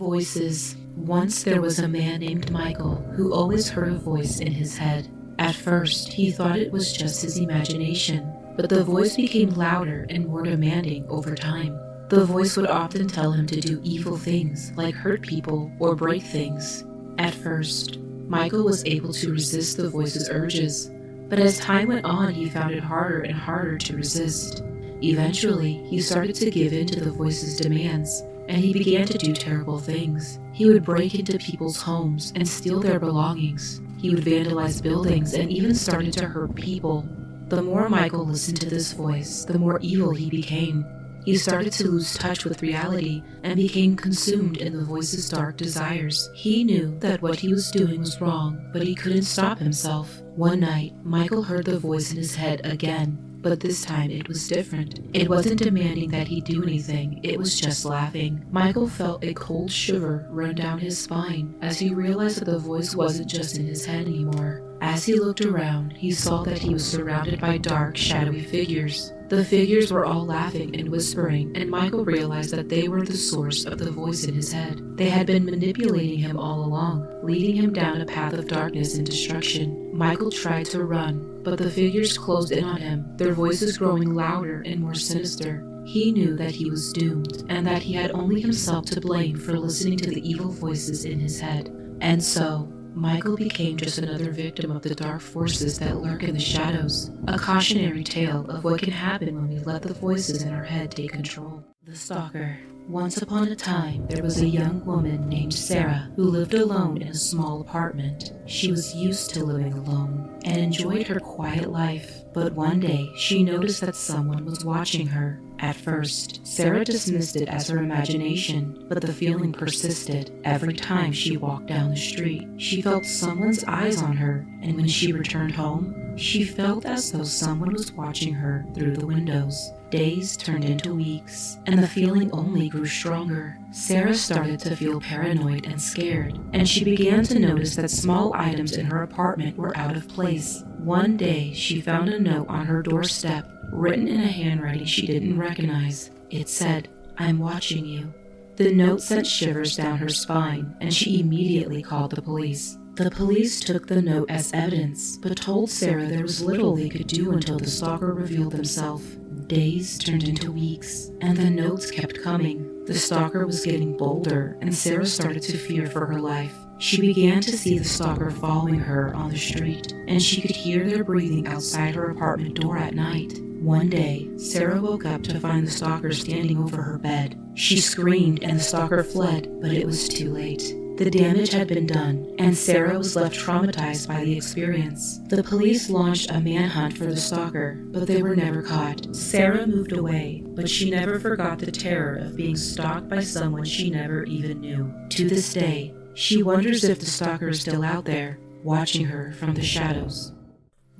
Voices. Once there was a man named Michael who always heard a voice in his head. At first, he thought it was just his imagination, but the voice became louder and more demanding over time. The voice would often tell him to do evil things, like hurt people or break things. At first, Michael was able to resist the voice's urges, but as time went on, he found it harder and harder to resist. Eventually, he started to give in to the voice's demands, and he began to do terrible things. He would break into people's homes and steal their belongings. He would vandalize buildings and even started to hurt people. The more Michael listened to this voice, the more evil he became. He started to lose touch with reality and became consumed in the voice's dark desires. He knew that what he was doing was wrong, but he couldn't stop himself. One night, Michael heard the voice in his head again, but this time it was different. It wasn't demanding that he do anything, it was just laughing. Michael felt a cold shiver run down his spine as he realized that the voice wasn't just in his head anymore. As he looked around, he saw that he was surrounded by dark, shadowy figures. The figures were all laughing and whispering, and Michael realized that they were the source of the voice in his head. They had been manipulating him all along, leading him down a path of darkness and destruction. Michael tried to run, but the figures closed in on him, their voices growing louder and more sinister. He knew that he was doomed, and that he had only himself to blame for listening to the evil voices in his head. And so, Michael became just another victim of the dark forces that lurk in the shadows, a cautionary tale of what can happen when we let the voices in our head take control. The Stalker. Once upon a time, there was a young woman named Sarah who lived alone in a small apartment. She was used to living alone and enjoyed her quiet life, but one day she noticed that someone was watching her. At first, Sarah dismissed it as her imagination, but the feeling persisted. Every time she walked down the street, she felt someone's eyes on her, and when she returned home, she felt as though someone was watching her through the windows. Days turned into weeks, and the feeling only grew stronger. Sarah started to feel paranoid and scared, and she began to notice that small items in her apartment were out of place. One day, she found a note on her doorstep, written in a handwriting she didn't recognize. It said, "I'm watching you." The note sent shivers down her spine, and she immediately called the police. The police took the note as evidence, but told Sarah there was little they could do until the stalker revealed himself. Days turned into weeks, and the notes kept coming. The stalker was getting bolder, and Sarah started to fear for her life. She began to see the stalker following her on the street, and she could hear their breathing outside her apartment door at night. One day, Sarah woke up to find the stalker standing over her bed. She screamed and the stalker fled, but it was too late. The damage had been done, and Sarah was left traumatized by the experience. The police launched a manhunt for the stalker, but they were never caught. Sarah moved away, but she never forgot the terror of being stalked by someone she never even knew. To this day, she wonders if the stalker is still out there, watching her from the shadows.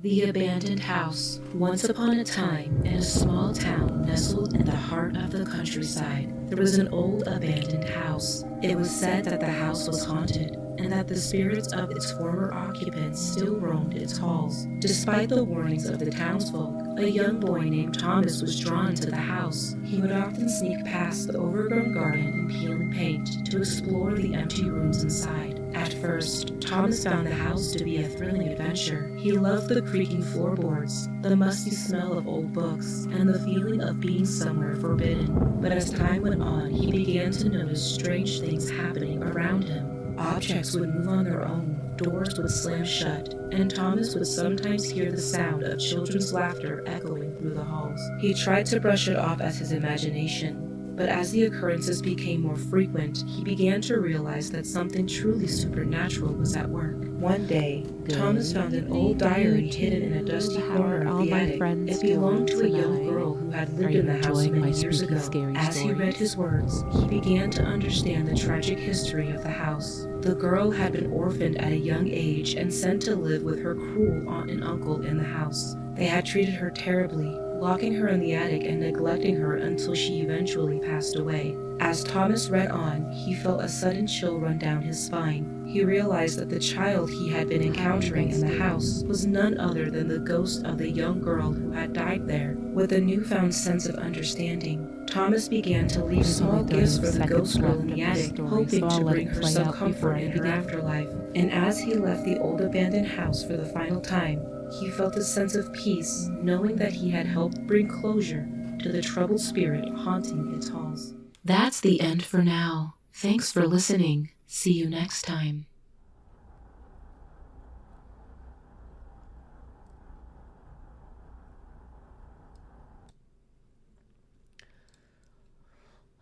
The Abandoned House. Once upon a time, in a small town nestled in the heart of the countryside, there was an old abandoned house. It was said that the house was haunted, and that the spirits of its former occupants still roamed its halls. Despite the warnings of the townsfolk, a young boy named Thomas was drawn to the house. He would often sneak past the overgrown garden and peeling paint to explore the empty rooms inside. At first, Thomas found the house to be a thrilling adventure. He loved the creaking floorboards, the musty smell of old books, and the feeling of being somewhere forbidden. But as time went on, he began to notice strange things happening around him. Objects would move on their own, doors would slam shut, and Thomas would sometimes hear the sound of children's laughter echoing through the halls. He tried to brush it off as his imagination, but as the occurrences became more frequent, he began to realize that something truly supernatural was at work. One day, Thomas found an old diary hidden in a dusty corner of the attic. It belonged to a young girl who had lived in the house many years ago. As he read his words, he began to understand the tragic history of the house. The girl had been orphaned at a young age and sent to live with her cruel aunt and uncle in the house. They had treated her terribly, locking her in the attic and neglecting her until she eventually passed away. As Thomas read on, he felt a sudden chill run down his spine. He realized that the child he had been encountering in the house was none other than the ghost of the young girl who had died there. With a newfound sense of understanding, Thomas began to leave small gifts for the ghost girl in the attic, hoping to bring her some comfort in her afterlife. And as he left the old abandoned house for the final time, he felt a sense of peace, knowing that he had helped bring closure to the troubled spirit haunting its halls. That's the end for now. Thanks for listening. See you next time.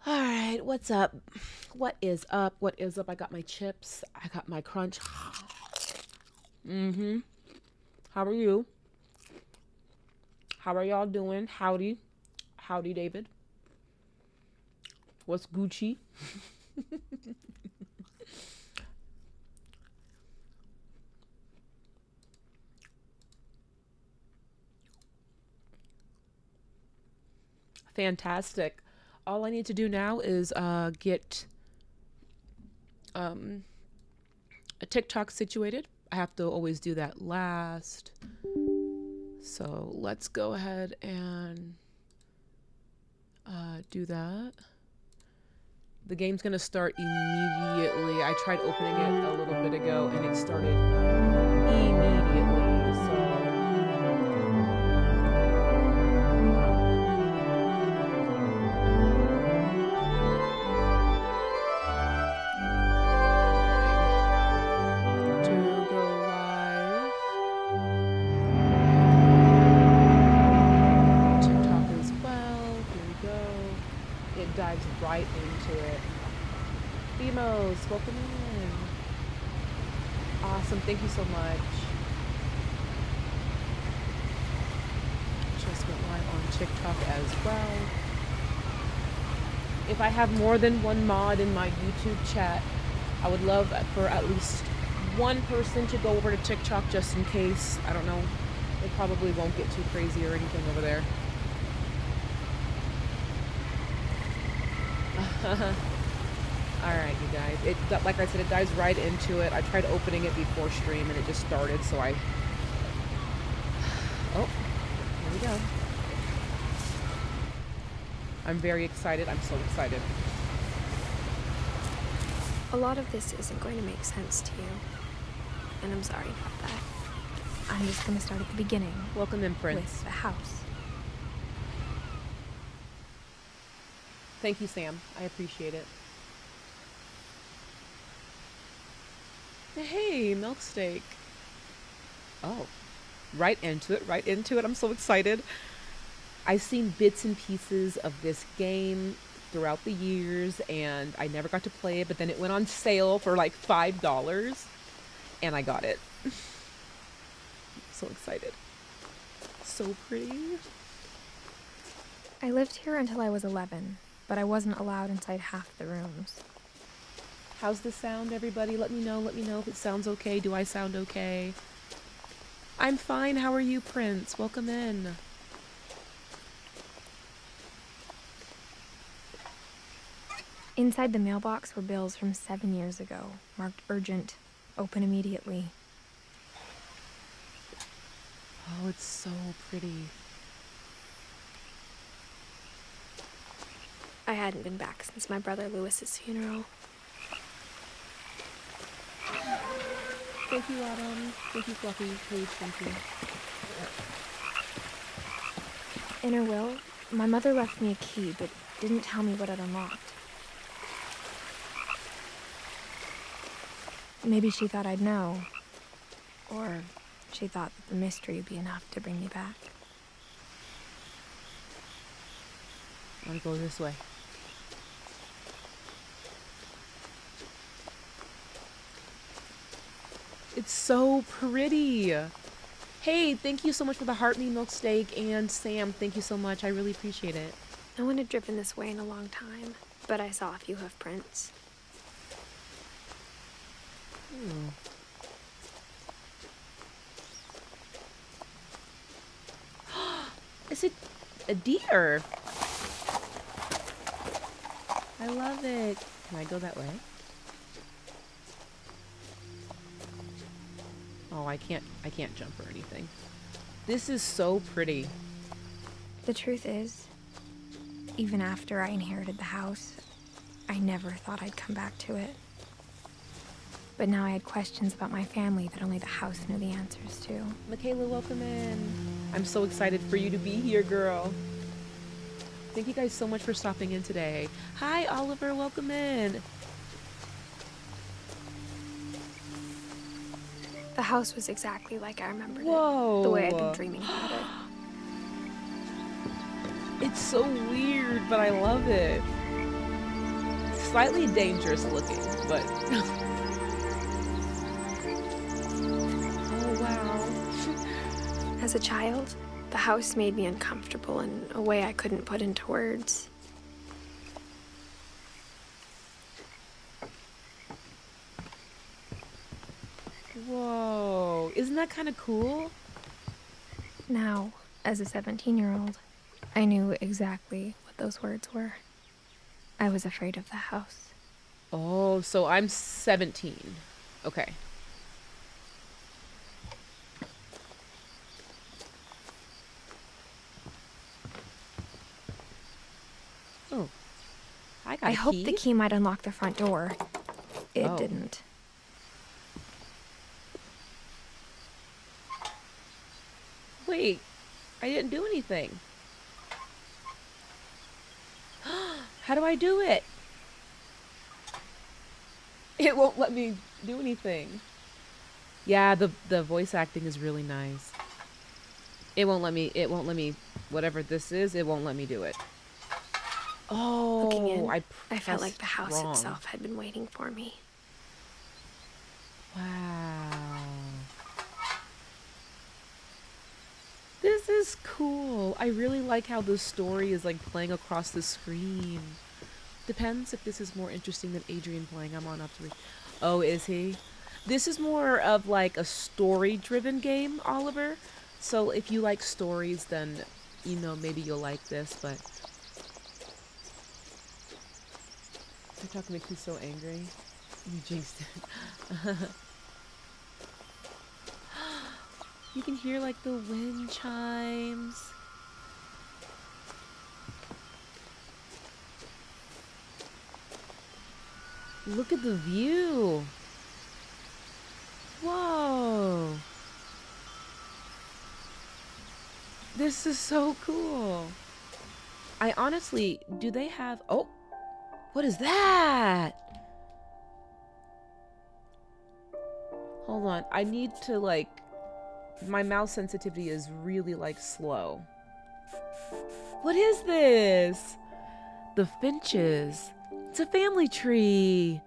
All right, what's up? What is up? What is up? I got my chips. I got my crunch. How are you? How are y'all doing? Howdy. Howdy, David. What's Gucci? Fantastic. All I need to do now is get a TikTok situated. I have to always do that last. So let's go ahead and do that. The game's gonna start immediately. I tried opening it a little bit ago and it started immediately. So dives right into it. Demos, welcome in. Awesome, thank you so much. Just went live on TikTok as well. If I have more than one mod in my YouTube chat, I would love for at least one person to go over to TikTok just in case. I don't know. It probably won't get too crazy or anything over there. Alright, you guys. Like I said, it dives right into it. I tried opening it before stream and it just started, so I... Oh, here we go. I'm very excited. I'm so excited. A lot of this isn't going to make sense to you, and I'm sorry about that. I'm just going to start at the beginning. Welcome in, Prince. With the house. Thank you, Sam. I appreciate it. Hey, milk steak. Oh, right into it, right into it. I'm so excited. I've seen bits and pieces of this game throughout the years, and I never got to play it, but then it went on sale for like $5, and I got it. So excited. So pretty. I lived here until I was 11. But I wasn't allowed inside half the rooms. How's the sound, everybody? Let me know if it sounds okay. Do I sound okay? I'm fine. How are you, Prince? Welcome in. Inside the mailbox were bills from 7 years ago, marked urgent, open immediately. Oh, it's so pretty. I hadn't been back since my brother Lewis's funeral. Thank you, Autumn. Thank you, Fluffy. Please, thank you. In her will, my mother left me a key, but didn't tell me what it unlocked. Maybe she thought I'd know. Or she thought that the mystery would be enough to bring me back. I'm gonna go this way. It's so pretty. Hey, thank you so much for the heart me milk steak, and Sam, thank you so much. I really appreciate it. No one had driven this way in a long time, but I saw a few hoof prints. Is it a deer? I love it. Can I go that way? Oh, I can't jump or anything. This is so pretty. The truth is, Even after I inherited the house, I never thought I'd come back to it. But now I had questions about my family that only the house knew the answers to. Michaela, welcome in. I'm so excited for you to be here, girl. Thank you guys so much for stopping in today. Hi, Oliver, welcome in. The house was exactly like I remembered Whoa. it, the way I'd been dreaming about it. It's so weird, but I love it. Slightly dangerous looking, but... Oh, wow. As a child, the house made me uncomfortable in a way I couldn't put into words. Whoa, isn't that kind of cool? Now, as a 17-year-old, I knew exactly what those words were. I was afraid of the house. Oh, so I'm 17. Okay. Oh, I hoped the key might unlock the front door. It didn't. Wait, I didn't do anything. How do I do it? It won't let me do anything. Yeah, the voice acting is really nice. It won't let me, whatever this is, it won't let me do it. Oh, Looking in, I pressed felt like the house wrong. itself had been waiting for me. Wow. This is cool. I really like how the story is like playing across the screen. Depends if this is more interesting than Adrian playing. I'm on up to. Oh, is he? This is more of like a story-driven game, Oliver. So if you like stories, then you know maybe you'll like this. But you're talking to me so angry. You jinxed it. You can hear like the wind chimes. Look at the view. Whoa. This is so cool. I honestly, do they have, oh, what is that? Hold on, I need to like, my mouse sensitivity is really like slow. What is this? The Finches. It's a family tree.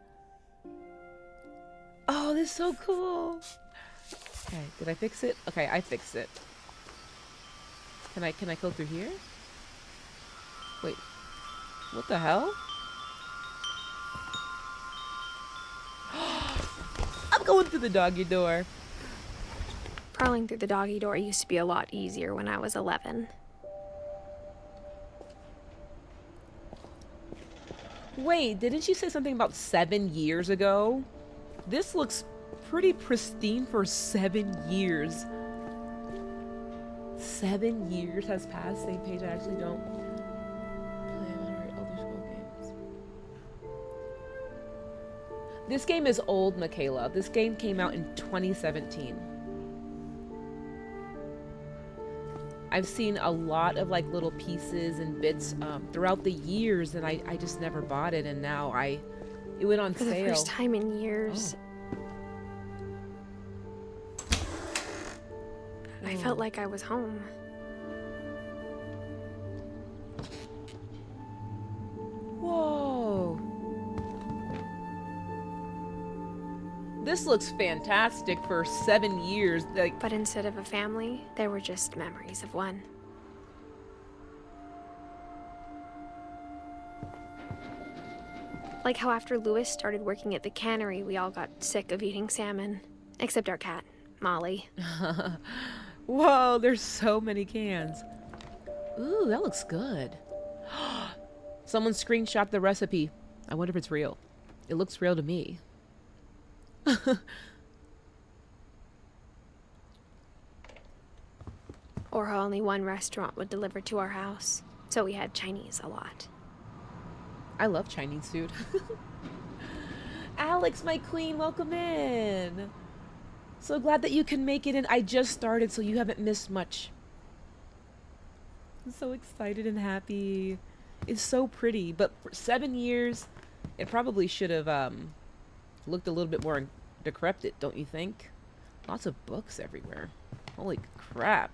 Oh, this is so cool. Okay, did I fix it? Okay, I fixed it. Can I go through here? Wait. What the hell? I'm going through the doggy door. Crawling through the doggy door used to be a lot easier when I was 11. Wait, didn't you say something about 7 years ago? This looks pretty pristine for 7 years. 7 years has passed. Same page. I actually don't play other scroll games. This game is old, Michaela. This game came out in 2017. I've seen a lot of like little pieces and bits throughout the years, and I just never bought it, and now it went on For sale. the first time in years, I felt like I was home. Whoa. This looks fantastic for 7 years. Like, But instead of a family, there were just memories of one. Like how after Lewis started working at the cannery, we all got sick of eating salmon. Except our cat, Molly. whoa, there's so many cans. Ooh, that looks good. Someone screenshot the recipe. I wonder if it's real. It looks real to me. Or how only one restaurant would deliver to our house. so we had Chinese a lot. I love Chinese food. Alex, my queen, welcome in. So glad that you can make it in. I just started, so you haven't missed much. I'm so excited and happy. It's so pretty, but for 7 years, it probably should have looked a little bit more decrepit, don't you think? Lots of books everywhere. Holy crap.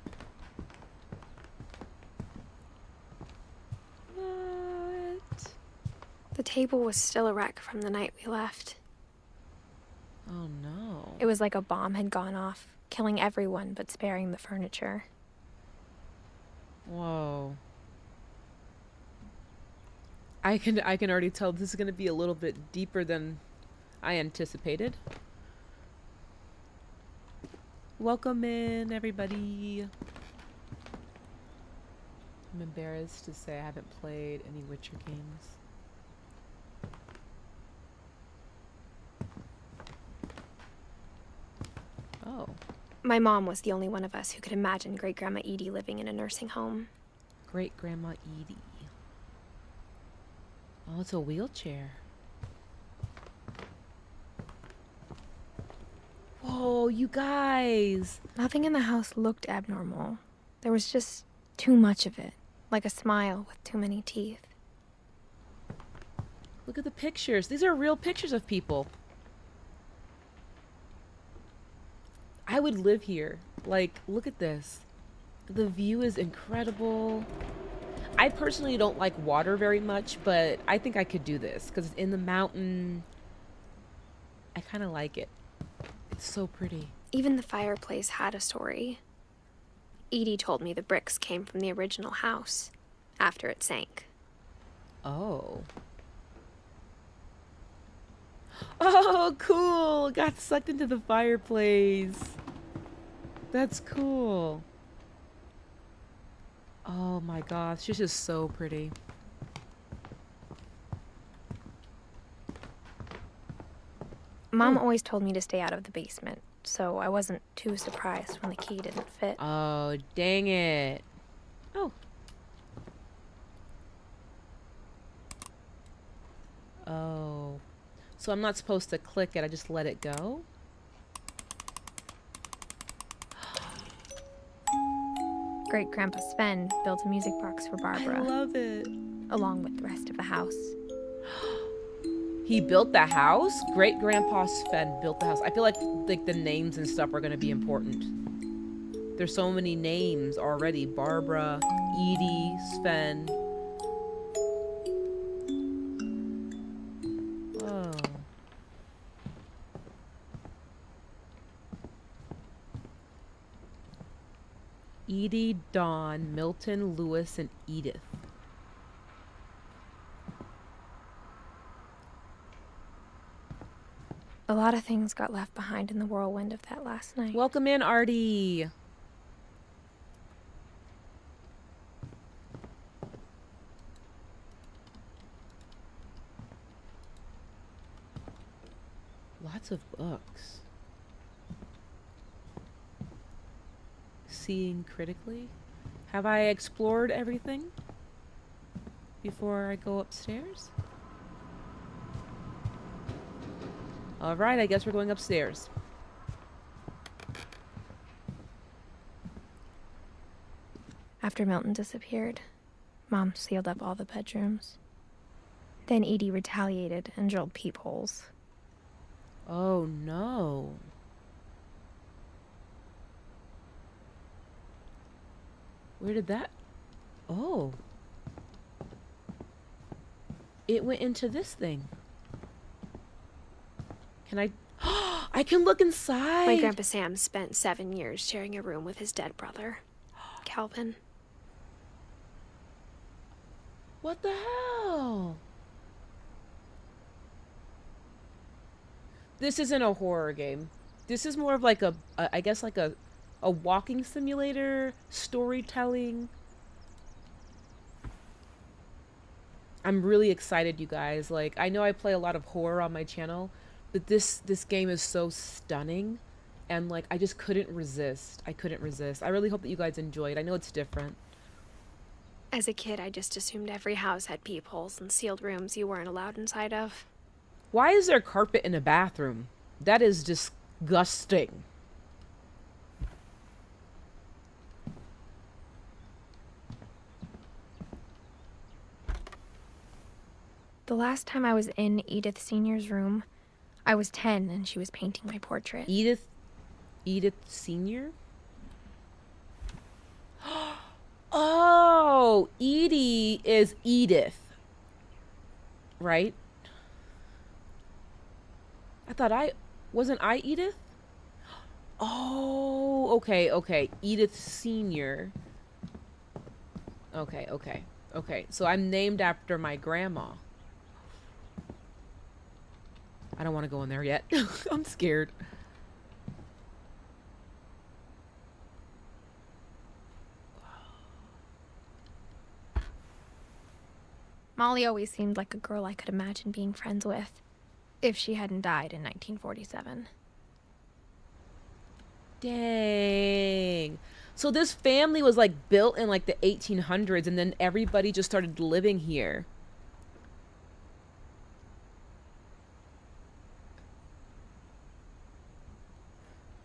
What? The table was still a wreck from the night we left. Oh no. It was like a bomb had gone off, killing everyone but sparing the furniture. Whoa. I can already tell this is going to be a little bit deeper than I anticipated. Welcome in, everybody. I'm embarrassed to say I haven't played any Witcher games. Oh. My mom was the only one of us who could imagine Great-Grandma Edie living in a nursing home. Great-Grandma Edie. Oh, it's a wheelchair. Whoa, you guys! Nothing in the house looked abnormal. There was just too much of it, like a smile with too many teeth. Look at the pictures. These are real pictures of people. I would live here. Like, look at this. The view is incredible. I personally don't like water very much, but I think I could do this because it's in the mountain. I kind of like it. It's so pretty. Even the fireplace had a story. Edie told me the bricks came from the original house after it sank. Oh. Oh, cool. Got sucked into the fireplace. That's cool. Oh my gosh, she's just so pretty. Mom always told me to stay out of the basement, so I wasn't too surprised when the key didn't fit. Oh, dang it. Oh. Oh. So I'm not supposed to click it, I just let it go? Great-Grandpa Sven built a music box for Barbara. I love it. Along with the rest of the house. He built the house? Great-Grandpa Sven built the house. I feel like the names and stuff are going to be important. There's so many names already. Barbara, Edie, Sven. Whoa. Edie, Dawn, Milton, Lewis, and Edith. A lot of things got left behind in the whirlwind of that last night. Welcome in, Artie. Lots of books. Seeing critically. Have I explored everything before I go upstairs? All right, I guess we're going upstairs. After Milton disappeared, Mom sealed up all the bedrooms. Then Edie retaliated and drilled peepholes. Oh no. Where did that? Oh. It went into this thing. Can I? I can look inside. My Grandpa Sam spent 7 years sharing a room with his dead brother, Calvin. What the hell? This isn't a horror game. This is more of like I guess like a walking simulator, storytelling. I'm really excited, you guys. Like, I know I play a lot of horror on my channel, but this game is so stunning, and like I just couldn't resist. I couldn't resist. I really hope that you guys enjoy it. I know it's different. As a kid, I just assumed every house had peepholes and sealed rooms you weren't allowed inside of. Why is there carpet in a bathroom? That is disgusting. The last time I was in Edith Sr.'s room, I was 10 and she was painting my portrait. Edith Sr.? Oh, Edie is Edith. Right? Wasn't I Edith? Oh, okay. Edith Sr. Okay. So I'm named after my grandma. I don't want to go in there yet. I'm scared. Molly always seemed like a girl I could imagine being friends with, if she hadn't died in 1947. Dang. So this family was like built in like the 1800s and then everybody just started living here.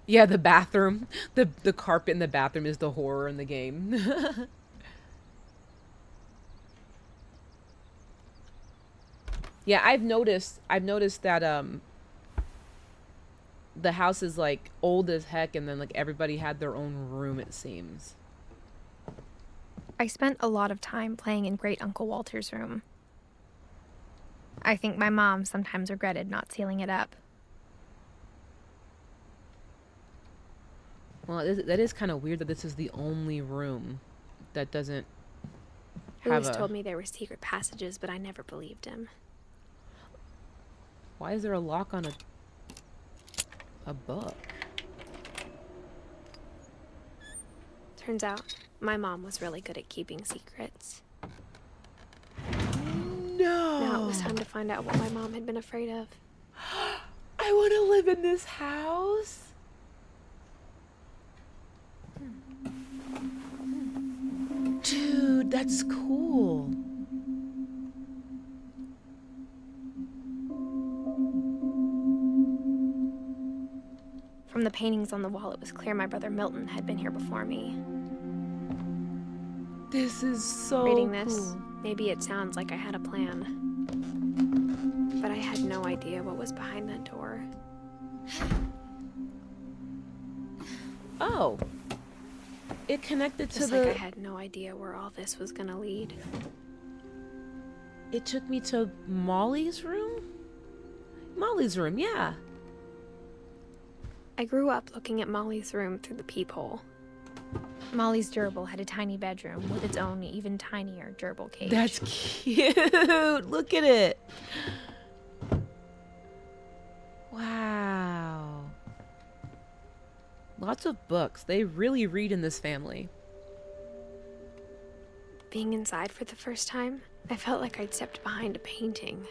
Yeah, the bathroom. The carpet in the bathroom is the horror in the game. Yeah, I've noticed that the house is like old as heck and then like everybody had their own room, it seems. I spent a lot of time playing in Great Uncle Walter's room. I think my mom sometimes regretted not sealing it up. Well, that is kind of weird that this is the only room that doesn't He have always told me there were secret passages, but I never believed him. Why is there a lock on a book? Turns out, my mom was really good at keeping secrets. No! Now it was time to find out what my mom had been afraid of. I want to live in this house! Dude, that's cool. From the paintings on the wall, it was clear my brother Milton had been here before me. This is so Reading this, cool. maybe it sounds like I had a plan. But I had no idea what was behind that door. Oh. It connected to Just like I had no idea where all this was gonna lead. It took me to Molly's room? Molly's room, yeah. I grew up looking at Molly's room through the peephole. Molly's gerbil had a tiny bedroom with its own even tinier gerbil cage. That's cute. Look at it. Wow. Lots of books. They really read in this family. Being inside for the first time, I felt like I'd stepped behind a painting.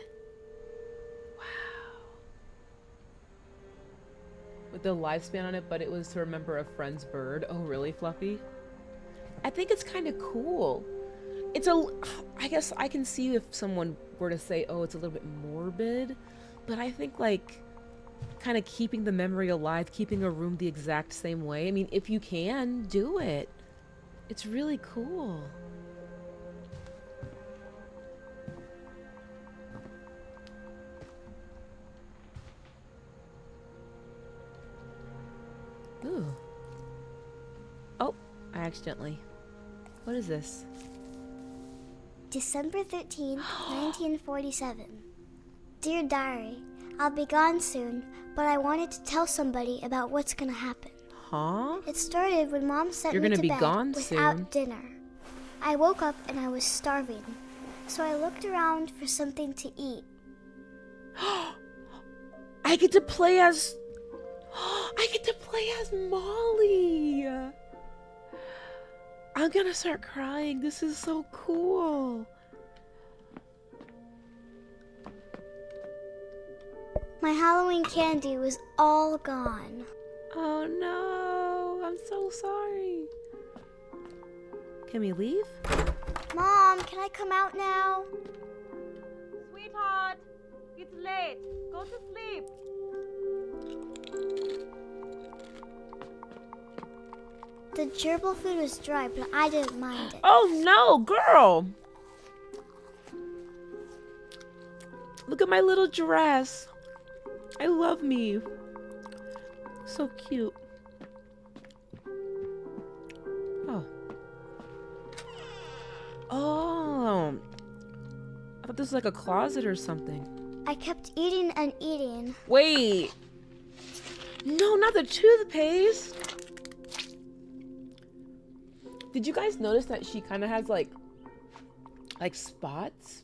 With the lifespan on it, but it was to remember a friend's bird. Oh, really, Fluffy? I think it's kind of cool. I guess I can see if someone were to say, oh, it's a little bit morbid, but I think like kind of keeping the memory alive, keeping a room the exact same way. I mean, if you can, do it. It's really cool. Ooh. Oh, I accidentally. What is this? December 13th, 1947. Dear Diary, I'll be gone soon, but I wanted to tell somebody about what's gonna happen. Huh? It started when Mom sent You're me gonna to be bed gone without soon. dinner. I woke up and I was starving, so I looked around for something to eat. I get to play as Molly. I'm gonna start crying. This is so cool. My Halloween candy was all gone. Oh no, I'm so sorry. Can we leave? Mom, can I come out now? Sweetheart, it's late. Go to sleep. The gerbil food was dry, but I didn't mind it. Oh no, girl! Look at my little dress. I love me. So cute. Oh. Oh. I thought this was like a closet or something. I kept eating and eating. Wait. No, not the toothpaste. Did you guys notice that she kind of has like spots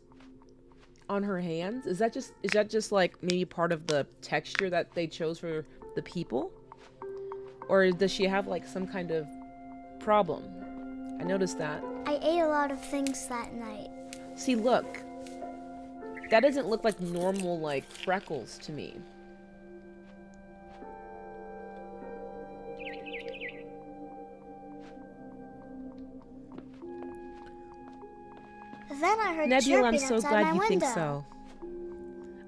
on her hands? Is that just like maybe part of the texture that they chose for the people? Or does she have like some kind of problem? I noticed that. I ate a lot of things that night. See, look. That doesn't look like normal like freckles to me. Then I heard Nebula, I'm chirping so outside glad my you think window. so.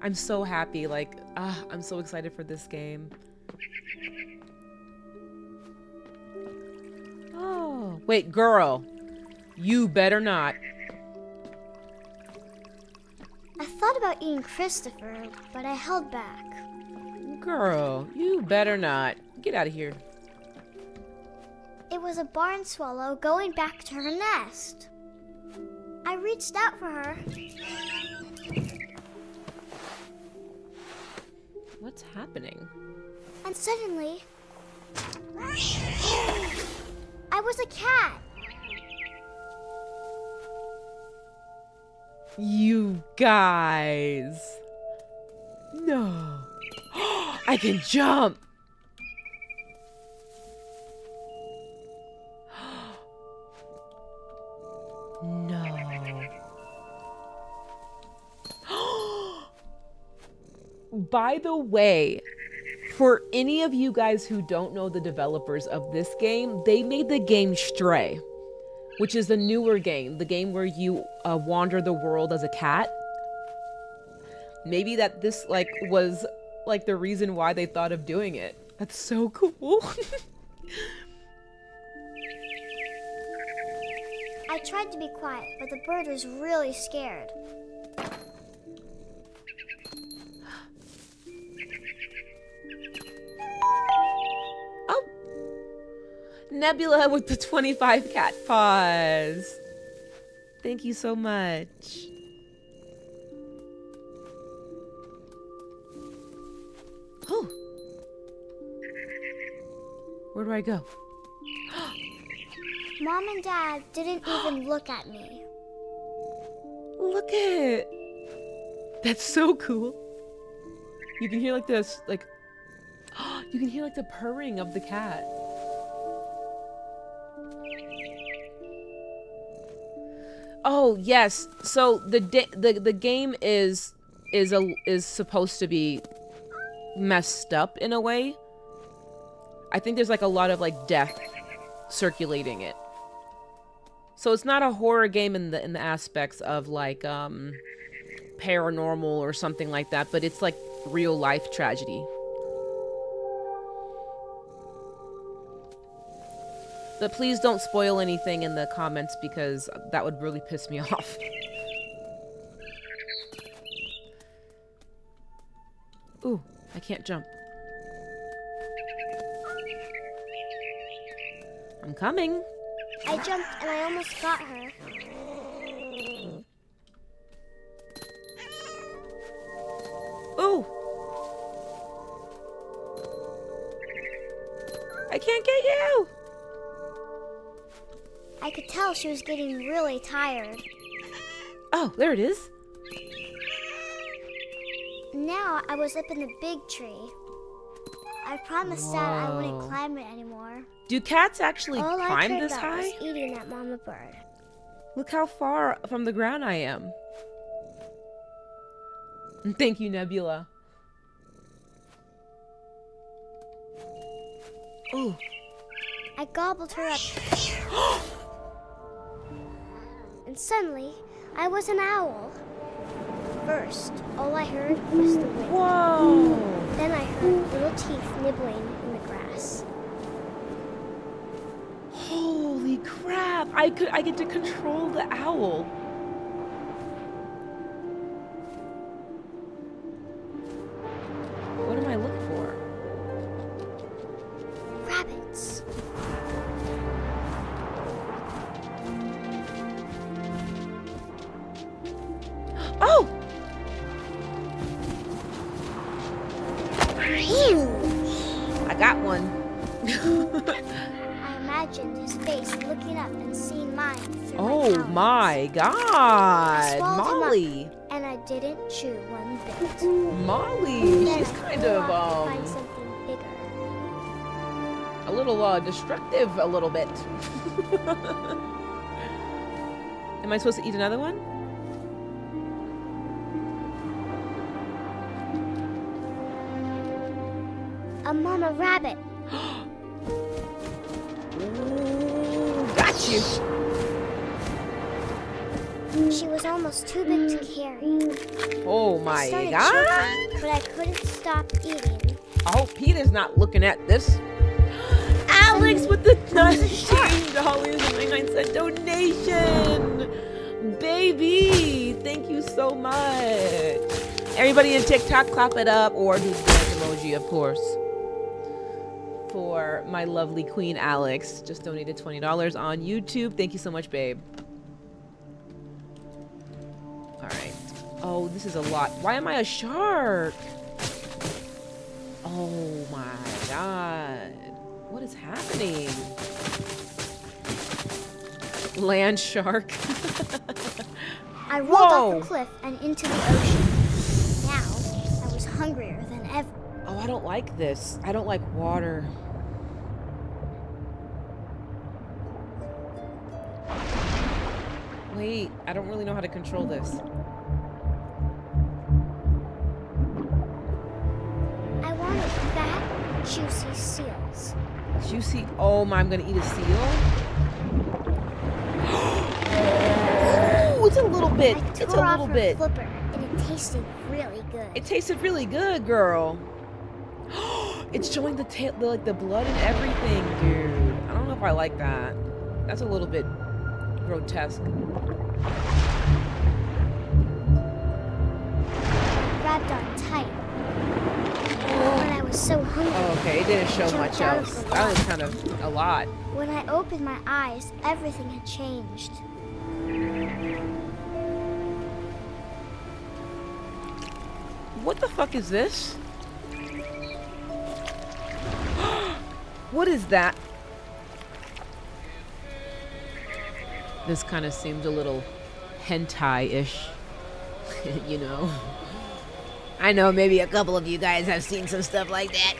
I'm so happy. Like, I'm so excited for this game. Oh, wait, girl. You better not. I thought about eating Christopher, but I held back. Girl, you better not. Get out of here. It was a barn swallow going back to her nest. I reached out for her. What's happening? And suddenly, I was a cat. You guys. No. I can jump. No. By the way, for any of you guys who don't know the developers of this game, they made the game Stray, which is a newer game, the game where you wander the world as a cat. Maybe that this like was like the reason why they thought of doing it. That's so cool. I tried to be quiet, but the bird was really scared. Oh, Nebula with the 25 cat paws. Thank you so much. Oh, where do I go? Mom and Dad didn't even look at me. Look at that's so cool. You can hear like this, like you can hear like the purring of the cat. Oh yes, so the game is supposed to be messed up in a way. I think there's like a lot of like death circulating it. So it's not a horror game in the aspects of like paranormal or something like that, but it's like real life tragedy. But please don't spoil anything in the comments because that would really piss me off. Ooh, I can't jump. I'm coming. I jumped and I almost got her. Ooh! I can't get you! I could tell she was getting really tired. Oh, there it is. Now I was up in the big tree. I promised Dad I wouldn't climb it anymore. Do cats actually All I climb cared this about high? was eating that mama bird. Look how far from the ground I am. Thank you, Nebula. Ooh. I gobbled her up. and suddenly I was an owl. First, all I heard was the wind. Whoa! Then I heard little teeth nibbling in the grass. Holy crap! I get to control the owl. What am I looking for? Rabbits. Oh! I got one. I imagined his face looking up and seeing mine through Oh my talons. my I god! swallowed him up, Molly! and I didn't chew one bit. Molly! Then She's I kind flew of, off to find something bigger. a little, destructive a little bit. Am I supposed to eat another one? A mama rabbit. Ooh, got you! She was almost too big to carry. Oh I my started god! choking, but I couldn't stop eating. Oh, Peter's not looking at this. Alex with the $19.99 donation! Baby! Thank you so much. Everybody in TikTok, clap it up or do the dance emoji, of course. For my lovely queen Alex. Just donated $20 on YouTube. Thank you so much, babe. Alright. Oh, this is a lot. Why am I a shark? Oh my god. What is happening? Land shark. I rolled Whoa. off the cliff and into the ocean. Now, I was hungrier than ever. Oh, I don't like this. I don't like water. Wait, I don't really know how to control this. I wanted fat, juicy seals. Juicy. Oh my, I'm gonna eat a seal. Oh, it's a little bit. I It's a tore off little her bit. flipper, and it tasted really good. It tasted really good, girl. It's showing the tail, like the blood and everything, dude. I don't know if I like that. That's a little bit grotesque. Grabbed on tight. But I was so hungry. Oh, okay, it didn't show Jumped much out of else. the That was water. kind of a lot. When I opened my eyes, everything had changed. What the fuck is this? What is that? This kind of seems a little hentai-ish, you know? I know maybe a couple of you guys have seen some stuff like that.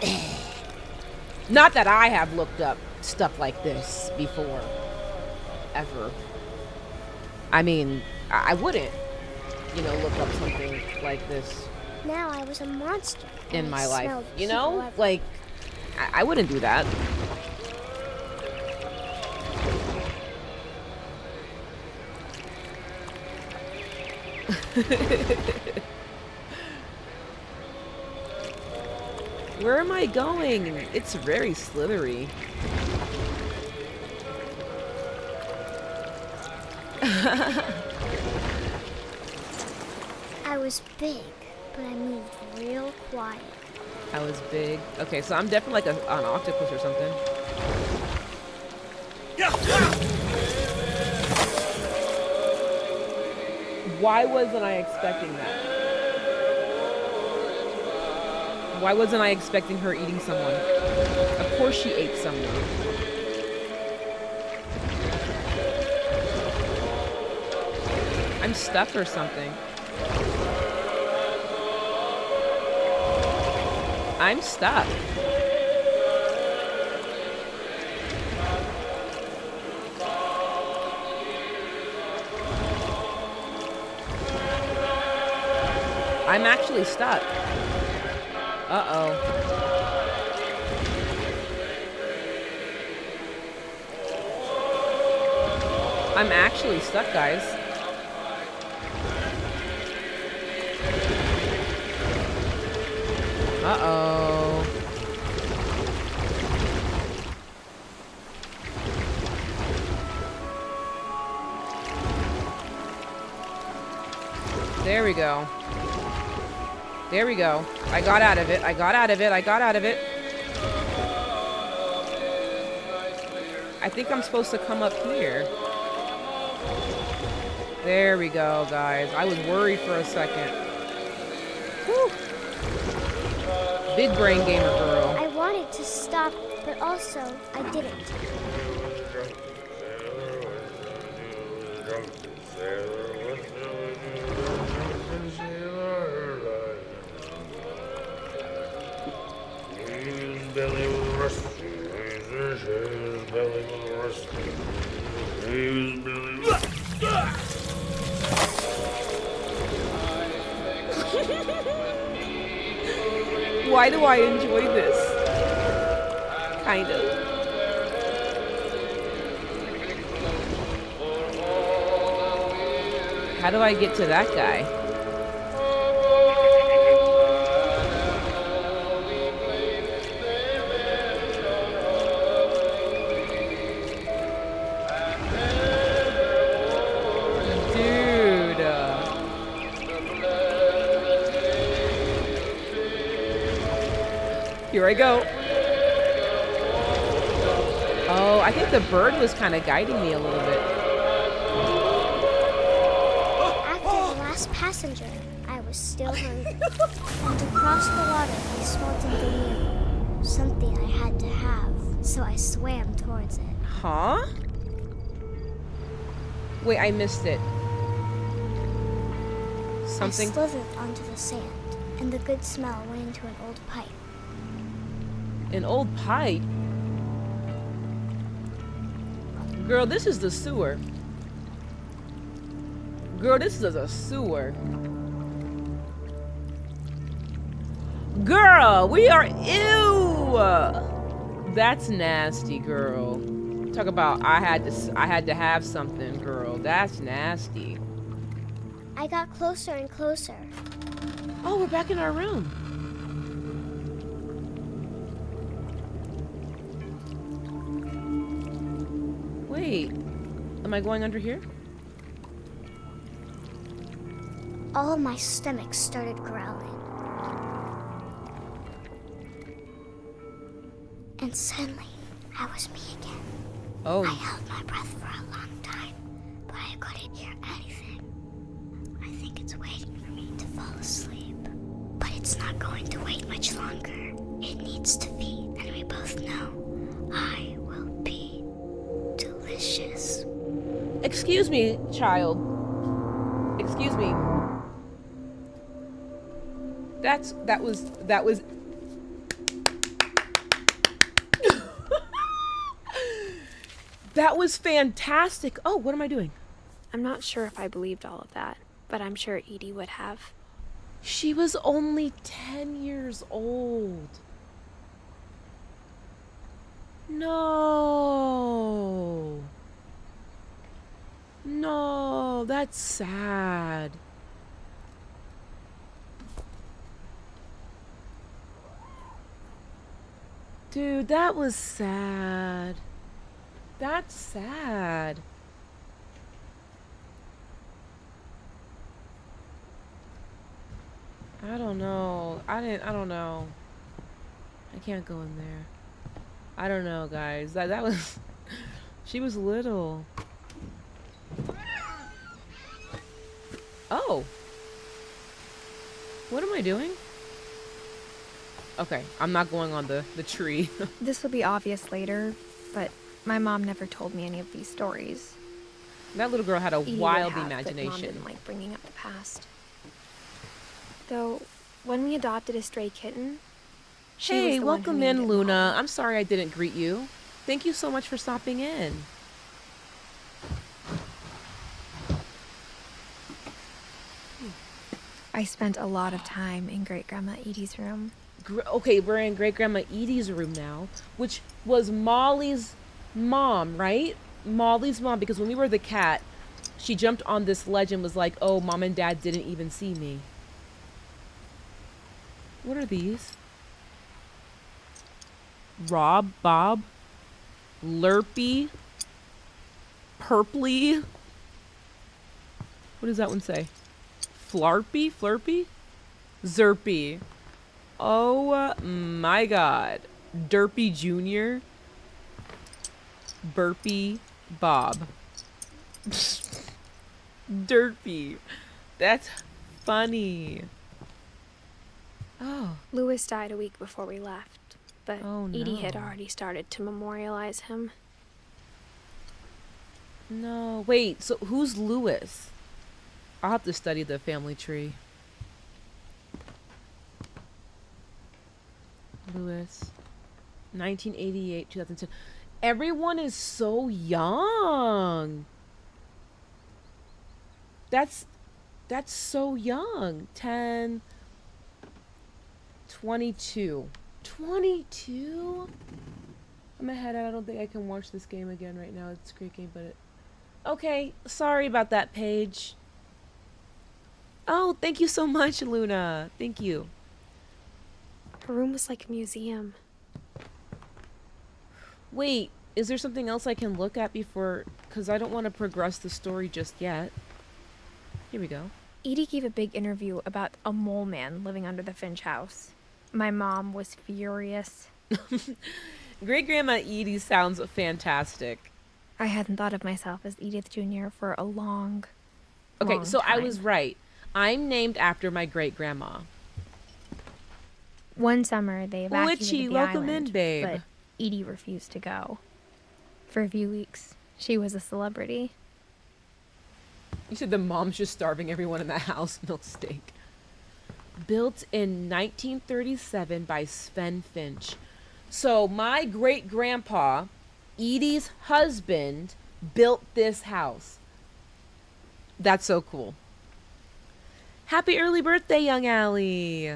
Not that I have looked up stuff like this before. Ever. I mean, I wouldn't, look up something like this Now I was a monster. and in I my life. smelled You people know? everywhere. Like, I wouldn't do that. Where am I going? It's very slithery. I was big, but I moved real quiet. I was big. Okay, so I'm definitely like an octopus or something. Why wasn't I expecting that? Why wasn't I expecting her eating someone? Of course she ate someone. I'm stuck or something. I'm stuck. I'm actually stuck. Uh-oh. I'm actually stuck, guys. Uh-oh. There we go. There we go. I got out of it. I got out of it. I got out of it. I think I'm supposed to come up here. There we go, guys. I was worried for a second. Whew. Big brain gamer girl. I wanted to stop, but also I didn't. Why do I enjoy this? Kind of. How do I get to that guy? Here I go. Oh, I think the bird was kind of guiding me a little bit. After the last passenger, I was still hungry. And to cross the water, I smelled something new. Something I had to have, so I swam towards it. Huh? Wait, I missed it. Something. I slithered onto the sand, and the good smell went into an old pipe. An old pipe? Girl, this is the sewer. Girl, this is a sewer. Girl, we are ew. That's nasty, girl. Talk about I had to have something, girl. That's nasty. I got closer and closer. Oh, we're back in our room. Wait, am I going under here? All of my stomach started growling. And suddenly, I was me again. Oh. I held my breath for a long time, but I couldn't hear anything. I think it's waiting for me to fall asleep. But it's not going to wait much longer. It needs to feed, and we both know I will be delicious. Excuse me, child. Excuse me. That was that was fantastic. Oh, what am I doing? I'm not sure if I believed all of that, but I'm sure Edie would have. She was only 10 years old. No. No, that's sad. Dude, that was sad. That's sad. I don't know. I don't know. I can't go in there. I don't know, guys. That was she was little. Oh. What am I doing? Okay, I'm not going on the tree. This will be obvious later, but my mom never told me any of these stories. That little girl had a Edie wild would have, imagination. But Mom didn't like bringing up the past. Though, when we adopted a stray kitten, she was Hey, the one who welcome named in, it Luna. Molly. I'm sorry I didn't greet you. Thank you so much for stopping in. I spent a lot of time in Great Grandma Edie's room. Okay, we're in Great Grandma Edie's room now, which was Molly's mom, right? Molly's mom, because when we were the cat, she jumped on this ledge and was like, oh, Mom and Dad didn't even see me. What are these? Rob, Bob, Lurpy, Purply. What does that one say? Flarpy? Flurpy? Zerpy. Oh my god. Derpy Jr. Burpy Bob. Derpy. That's funny. Oh. Lewis died a week before we left, but Oh, Edie had no. already started to memorialize him. No. Wait, so who's Lewis? I'll have to study the family tree. Lewis. 1988, 2010. Everyone is so young. That's so young. 10, 22. 22? I'm ahead. I don't think I can watch this game again right now. It's a great game, but okay, sorry about that, Paige. Oh, thank you so much, Luna. Thank you. Her room was like a museum. Wait, is there something else I can look at before? Because I don't want to progress the story just yet. Here we go. Edie gave a big interview about a mole man living under the Finch house. My mom was furious. Great Grandma Edie sounds fantastic. I hadn't thought of myself as Edith Jr. for a long So I time. was right. I'm named after my great grandma. One summer, they evacuated Witchy, the welcome island, in, babe. but Edie refused to go. For a few weeks, she was a celebrity. You said the mom's just starving everyone in the house. No steak. Built in 1937 by Sven Finch. So my great grandpa, Edie's husband, built this house. That's so cool. Happy early birthday, young Allie.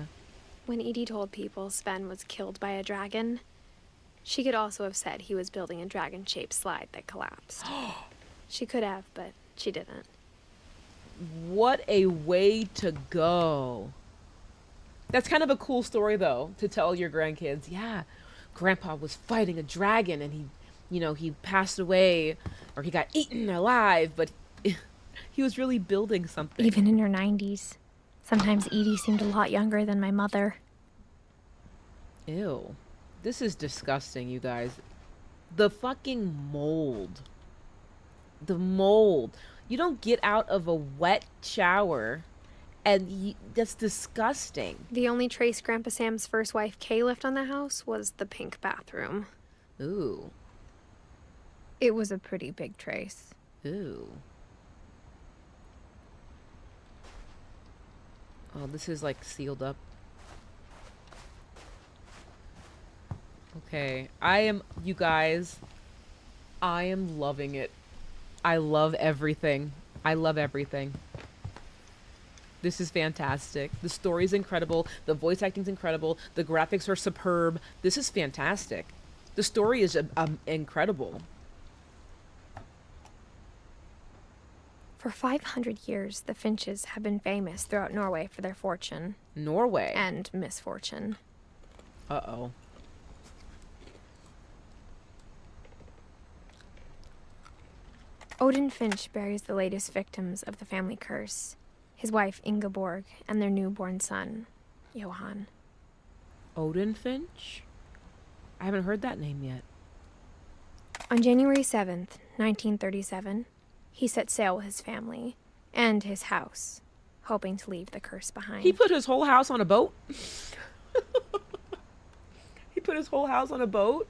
When Edie told people Sven was killed by a dragon, she could also have said he was building a dragon-shaped slide that collapsed. She could have, but she didn't. What a way to go. That's kind of a cool story, though, to tell your grandkids. Yeah, Grandpa was fighting a dragon and he passed away, or he got eaten alive, but he was really building something. Even in her 90s. Sometimes Edie seemed a lot younger than my mother. Ew. This is disgusting, you guys. The fucking mold. The mold. You don't get out of a wet shower, and that's disgusting. The only trace Grandpa Sam's first wife, Kay, left on the house was the pink bathroom. Ooh. It was a pretty big trace. Ooh. Oh, this is like sealed up. Okay. You guys, I am loving it. I love everything. I love everything. This is fantastic. The story's incredible. The voice acting's incredible. The graphics are superb. This is fantastic. The story is incredible. For 500 years, the Finches have been famous throughout Norway for their fortune. Norway. And misfortune. Uh-oh. Odin Finch buries the latest victims of the family curse, his wife Ingeborg and their newborn son, Johan. Odin Finch? I haven't heard that name yet. On January 7th, 1937, he set sail with his family and his house, hoping to leave the curse behind. He put his whole house on a boat? He put his whole house on a boat?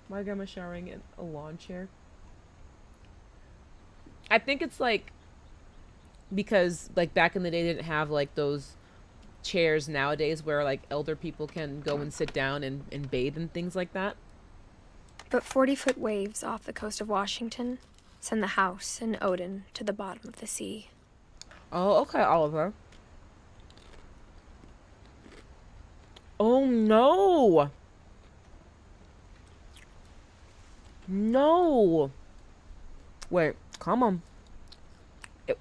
My grandma's showering in a lawn chair. I think it's like because like back in the day they didn't have like those chairs nowadays where like elder people can go and sit down and bathe and things like that. But 40-foot waves off the coast of Washington send the house and Odin to the bottom of the sea. Oh, okay, Oliver. Oh no! No! Wait, come on.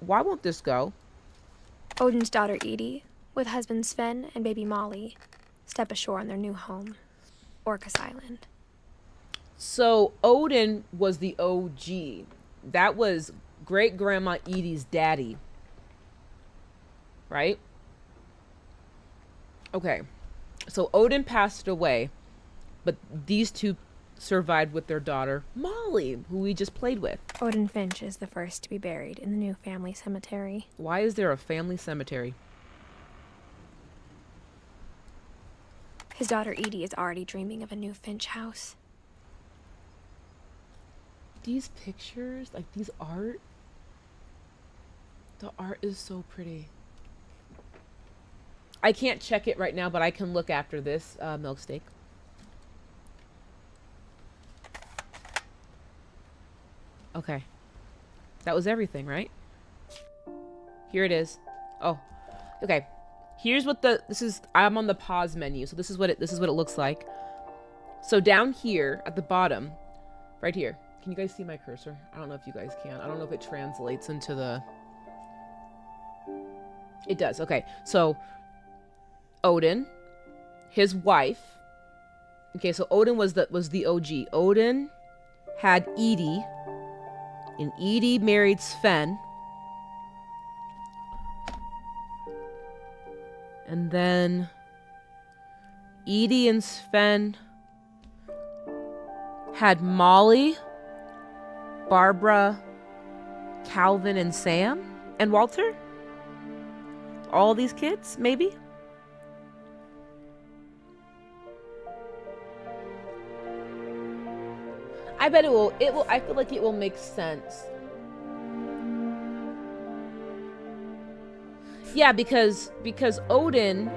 Why won't this go? Odin's daughter Edie, with husband Sven and baby Molly, step ashore on their new home, Orcas Island. So Odin was the OG. That was great-grandma Edie's daddy. Right? Okay. So Odin passed away, but these two survived with their daughter, Molly, who we just played with. Odin Finch is the first to be buried in the new family cemetery. Why is there a family cemetery? His daughter Edie is already dreaming of a new Finch house. These pictures, like these art, the art is so pretty. I can't check it right now, but I can look after this milk steak. Okay. That was everything, right? Here it is. Oh. Okay. Here's what I'm on the pause menu. So this is what it looks like. So down here at the bottom, right here. Can you guys see my cursor? I don't know if you guys can. I don't know if it translates into the... It does. Okay. So Odin, his wife. Okay, so Odin was the OG. Odin had Edie, and Edie married Sven. And then Edie and Sven had Molly, Barbara, Calvin, and Sam, and Walter. All these kids, maybe? I bet it will. I feel like it will make sense. Yeah, because Odin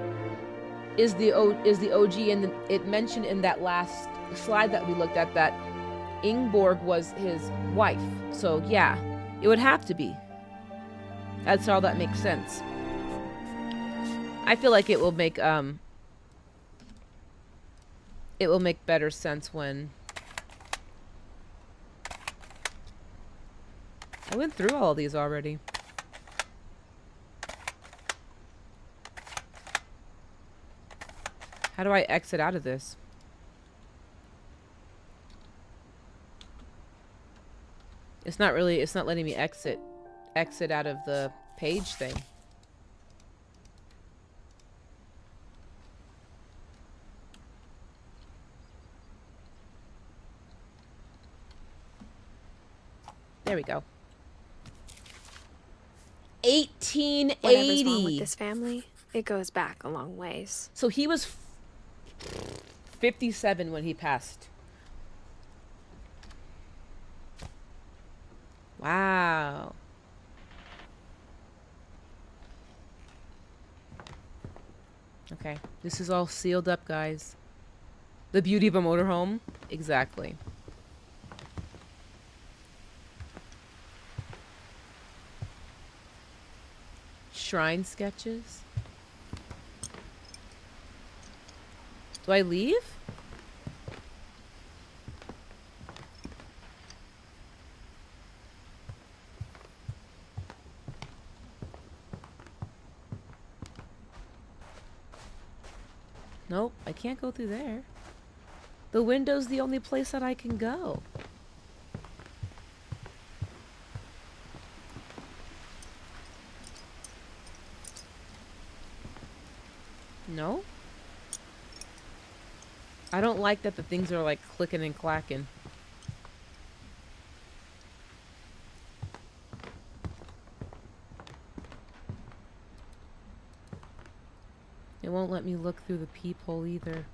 is the OG, and it mentioned in that last slide that we looked at that Ingeborg was his wife. So yeah, it would have to be. That's all that makes sense. I feel like it will make better sense when I went through all these already. How do I exit out of this? It's not letting me exit out of the page thing. There we go. 1880. Whatever's wrong with this family, it goes back a long ways. So he was 57 when he passed. Wow. Okay, this is all sealed up, guys. The beauty of a motorhome? Exactly. Shrine sketches. Do I leave? Nope, I can't go through there. The window's the only place that I can go. No? I don't like that the things are like clicking and clacking. It won't let me look through the peephole either.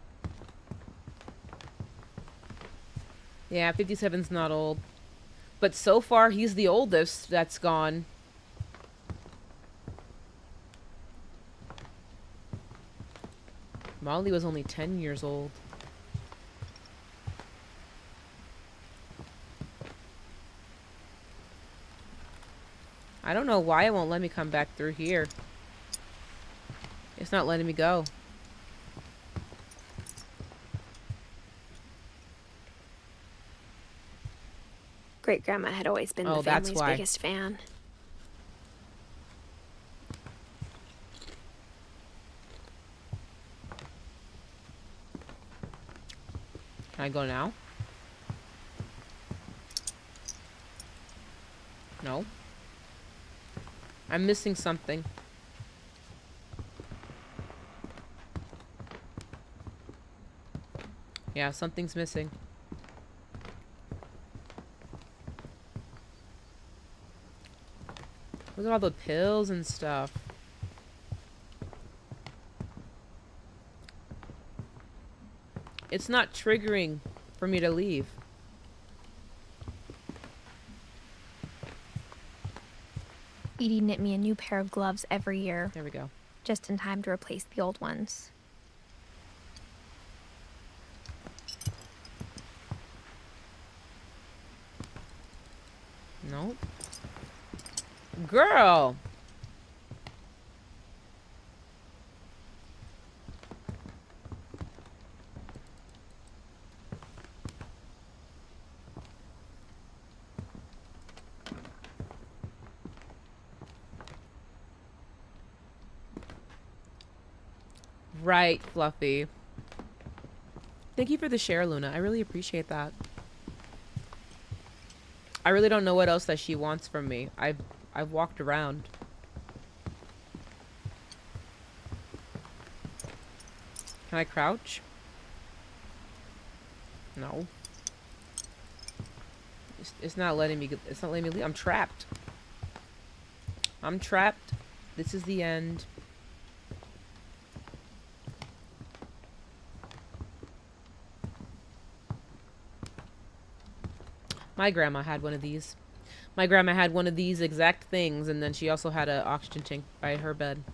Yeah, 57's not old. But so far, he's the oldest that's gone. Molly was only 10 years old. I don't know why it won't let me come back through here. It's not letting me go. Great-grandma had always been the family's biggest fan. Can I go now? No. I'm missing something. Yeah, something's missing. Look at all the pills and stuff. It's not triggering for me to leave. Edie knit me a new pair of gloves every year, There we go. just in time to replace the old ones. Nope. Girl! Right, Fluffy. Thank you for the share, Luna. I really appreciate that. I really don't know what else that she wants from me. I've walked around. Can I crouch? No. It's not letting me. It's not letting me leave. I'm trapped. I'm trapped. This is the end. My grandma had one of these. My grandma had one of these exact things, and then she also had an oxygen tank by her bed.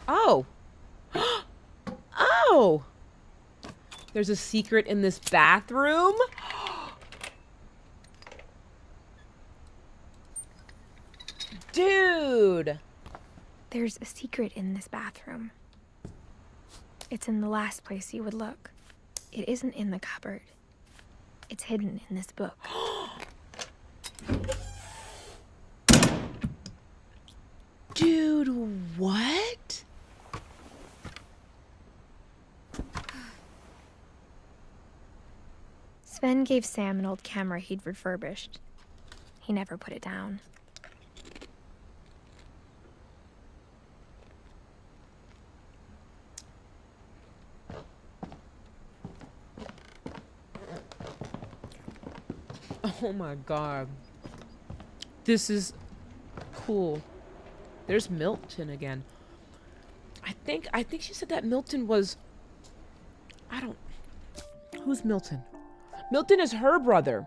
Oh! Oh! There's a secret in this bathroom? Dude! There's a secret in this bathroom. It's in the last place you would look. It isn't in the cupboard. It's hidden in this book. Dude, what? Sven gave Sam an old camera he'd refurbished. He never put it down. Oh my god. This is cool. There's Milton again. I think she said that Milton was... Who's Milton? Milton is her brother.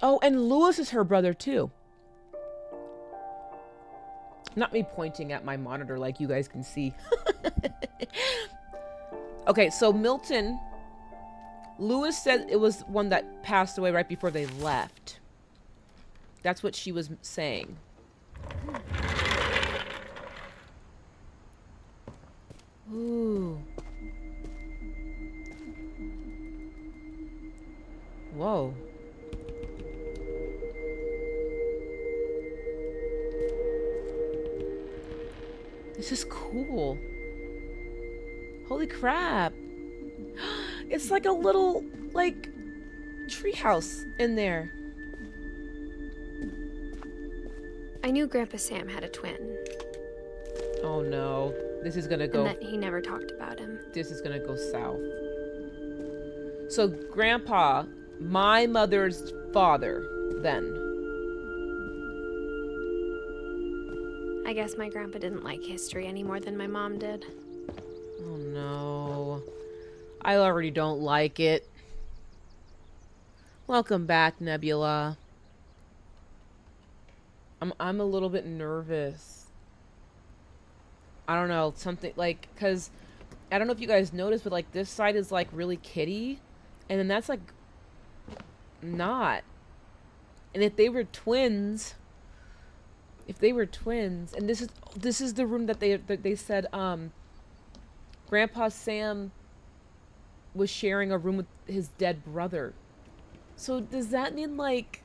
Oh, and Lewis is her brother too. Not me pointing at my monitor like you guys can see. Okay, so Milton... Lewis said it was one that passed away right before they left. That's what she was saying. Ooh. Whoa. This is cool. Holy crap. It's like a little, like, treehouse in there. I knew Grandpa Sam had a twin. Oh no. This is gonna go... And that he never talked about him. This is gonna go south. So, Grandpa, my mother's father, then. I guess my grandpa didn't like history any more than my mom did. Oh no. I already don't like it. Welcome back, Nebula. I'm a little bit nervous. I don't know, something like, cause I don't know if you guys noticed, but like this side is like really kitty, and then that's like not. And if they were twins, and this is the room that they said Grandpa Sam was sharing a room with his dead brother. So does that mean like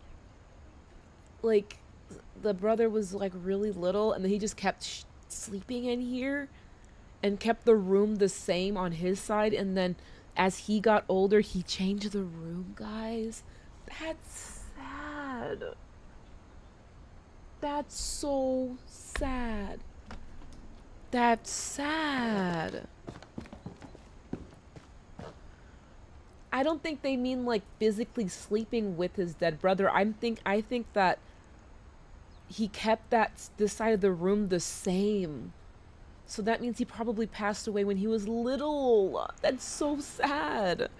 the brother was like really little and then he just kept sleeping in here and kept the room the same on his side, and then as he got older, he changed the room, guys. That's sad. That's so sad. That's sad. I don't think they mean like physically sleeping with his dead brother. I think that he kept this side of the room the same. So that means he probably passed away when he was little. That's so sad.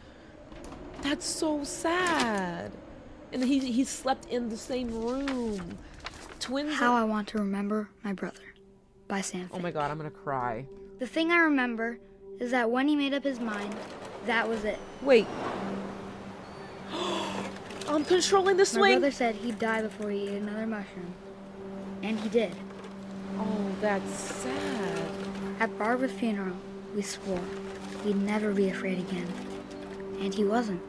That's so sad. And he slept in the same room. Twins. How I Want to Remember My Brother by Sam Finch. Oh my god, I'm gonna cry. The thing I remember is that when he made up his mind, that was it. Wait. I'm controlling the swing. My brother said he'd die before he ate another mushroom. And he did. Oh, that's sad. At Barbara's funeral, we swore he'd never be afraid again. And he wasn't.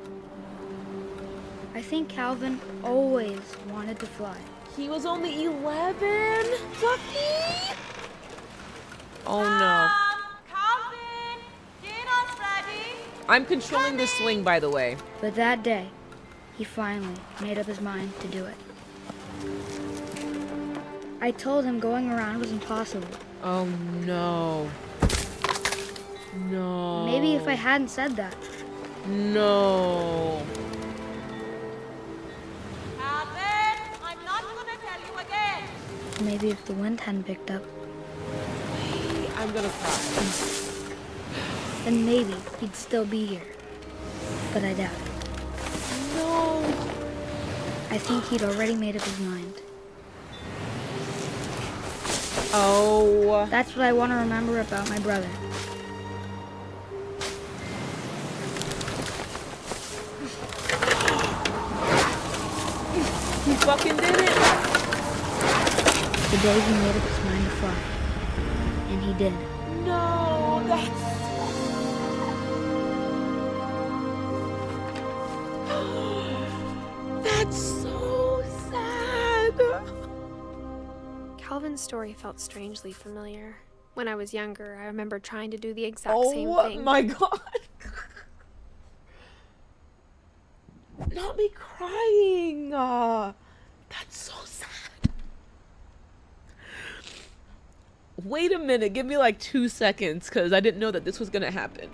I think Calvin always wanted to fly. He was only 11? Fluffy? Oh no. Calvin, dinner's ready. I'm controlling the swing, by the way. But that day, he finally made up his mind to do it. I told him going around was impossible. Oh no. No. Maybe if I hadn't said that. No. Calvin, I'm not gonna tell you again. Maybe if the wind hadn't picked up, I'm gonna cry. then maybe he'd still be here. But I doubt it. No. I think he'd already made up his mind. Oh. That's what I want to remember about my brother. He fucking did it. The day he made up his mind to fly. And he did. No, that's so sad. Calvin's story felt strangely familiar. When I was younger, I remember trying to do the exact same Oh thing. my god. Not me crying. That's so sad. Wait a minute. Give me like 2 seconds because I didn't know that this was going to happen.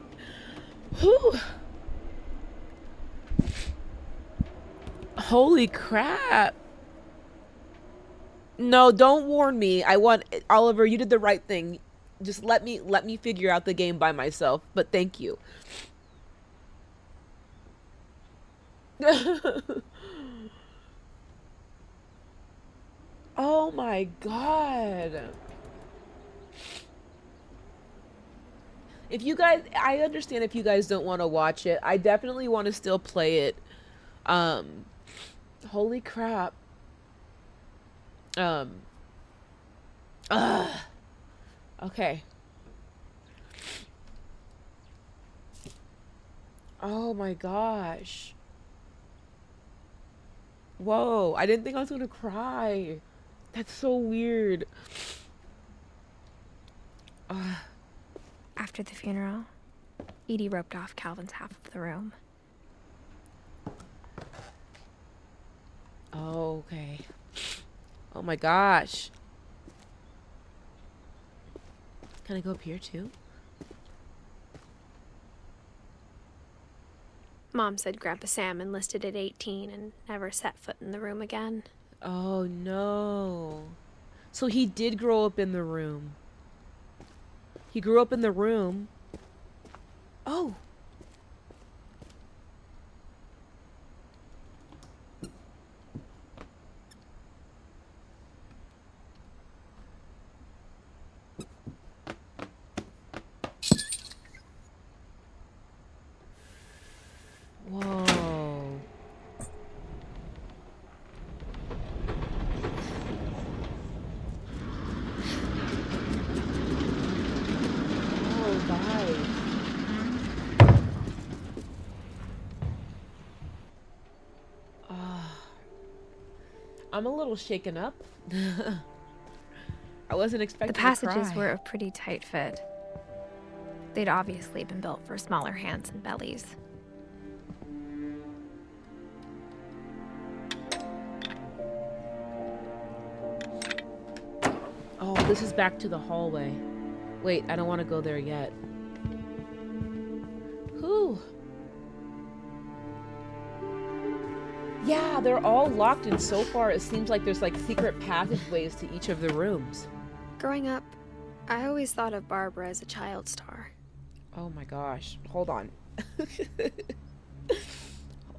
Whew. Holy crap. No, don't warn me. I want Oliver, you did the right thing. Just let me figure out the game by myself. But thank you. Oh my god. If you guys, I understand if you guys don't want to watch it. I definitely want to still play it. Holy crap. Okay. Oh my gosh. Whoa, I didn't think I was gonna cry. That's so weird. After the funeral, Edie roped off Calvin's half of the room. Oh, okay. Oh my gosh. Can I go up here too? Mom said Grandpa Sam enlisted at 18 and never set foot in the room again. Oh no. So he did grow up in the room. He grew up in the room. Oh. Whoa. Oh, guys. I'm a little shaken up. I wasn't expecting The passages to cry. were a pretty tight fit. They'd obviously been built for smaller hands and bellies. Oh, this is back to the hallway. Wait, I don't want to go there yet. Whew. Yeah, they're all locked, and so far it seems like there's like secret passageways to each of the rooms. Growing up, I always thought of Barbara as a child star. Oh my gosh. Hold on.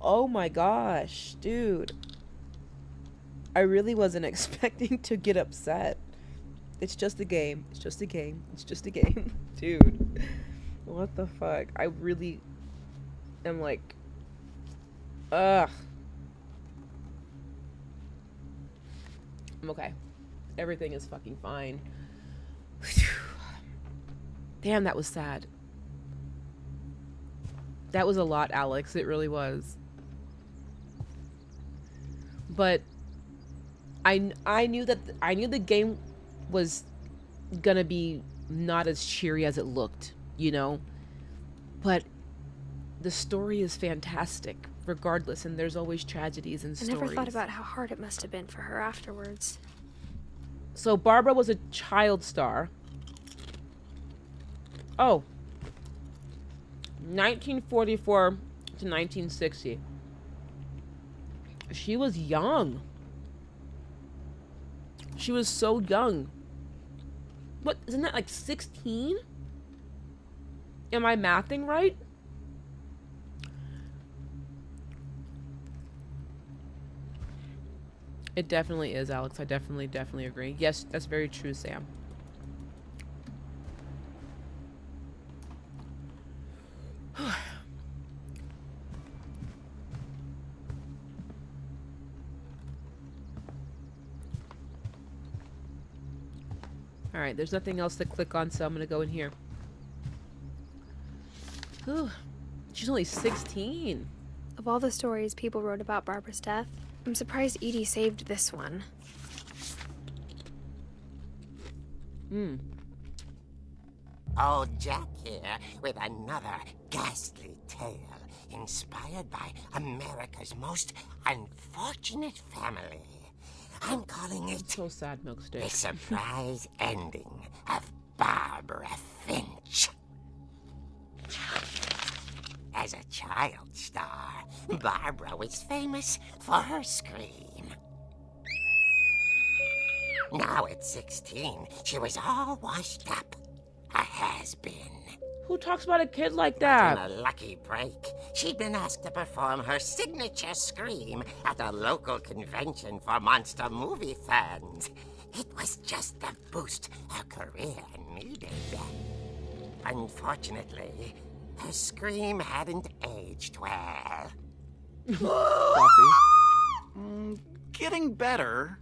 Oh my gosh, dude. I really wasn't expecting to get upset. It's just a game. It's just a game. It's just a game. Dude. What the fuck? I really am like... Ugh. I'm okay. Everything is fucking fine. Damn, that was sad. That was a lot, Alex. It really was. But I knew the game was gonna be not as cheery as it looked, you know? But the story is fantastic, regardless, and there's always tragedies and stories. I never thought about how hard it must have been for her afterwards. So Barbara was a child star. Oh. 1944 to 1960. She was young. She was so young. What, isn't that like 16? Am I mathing right? It definitely is, Alex. I definitely agree. Yes, that's very true, Sam. Alright, there's nothing else to click on, so I'm gonna go in here. Whew. She's only 16. Of all the stories people wrote about Barbara's death, I'm surprised Edie saved this one. Old Jack here with another ghastly tale inspired by America's most unfortunate family. I'm calling it So sad, Milkstick. The Surprise Ending of Barbara Finch. As a child star, Barbara was famous for her scream. Now at 16, she was all washed up. A has-been. Who talks about a kid like that? On a lucky break, she'd been asked to perform her signature scream at a local convention for monster movie fans. It was just the boost her career needed. Unfortunately, her scream hadn't aged well. Getting better.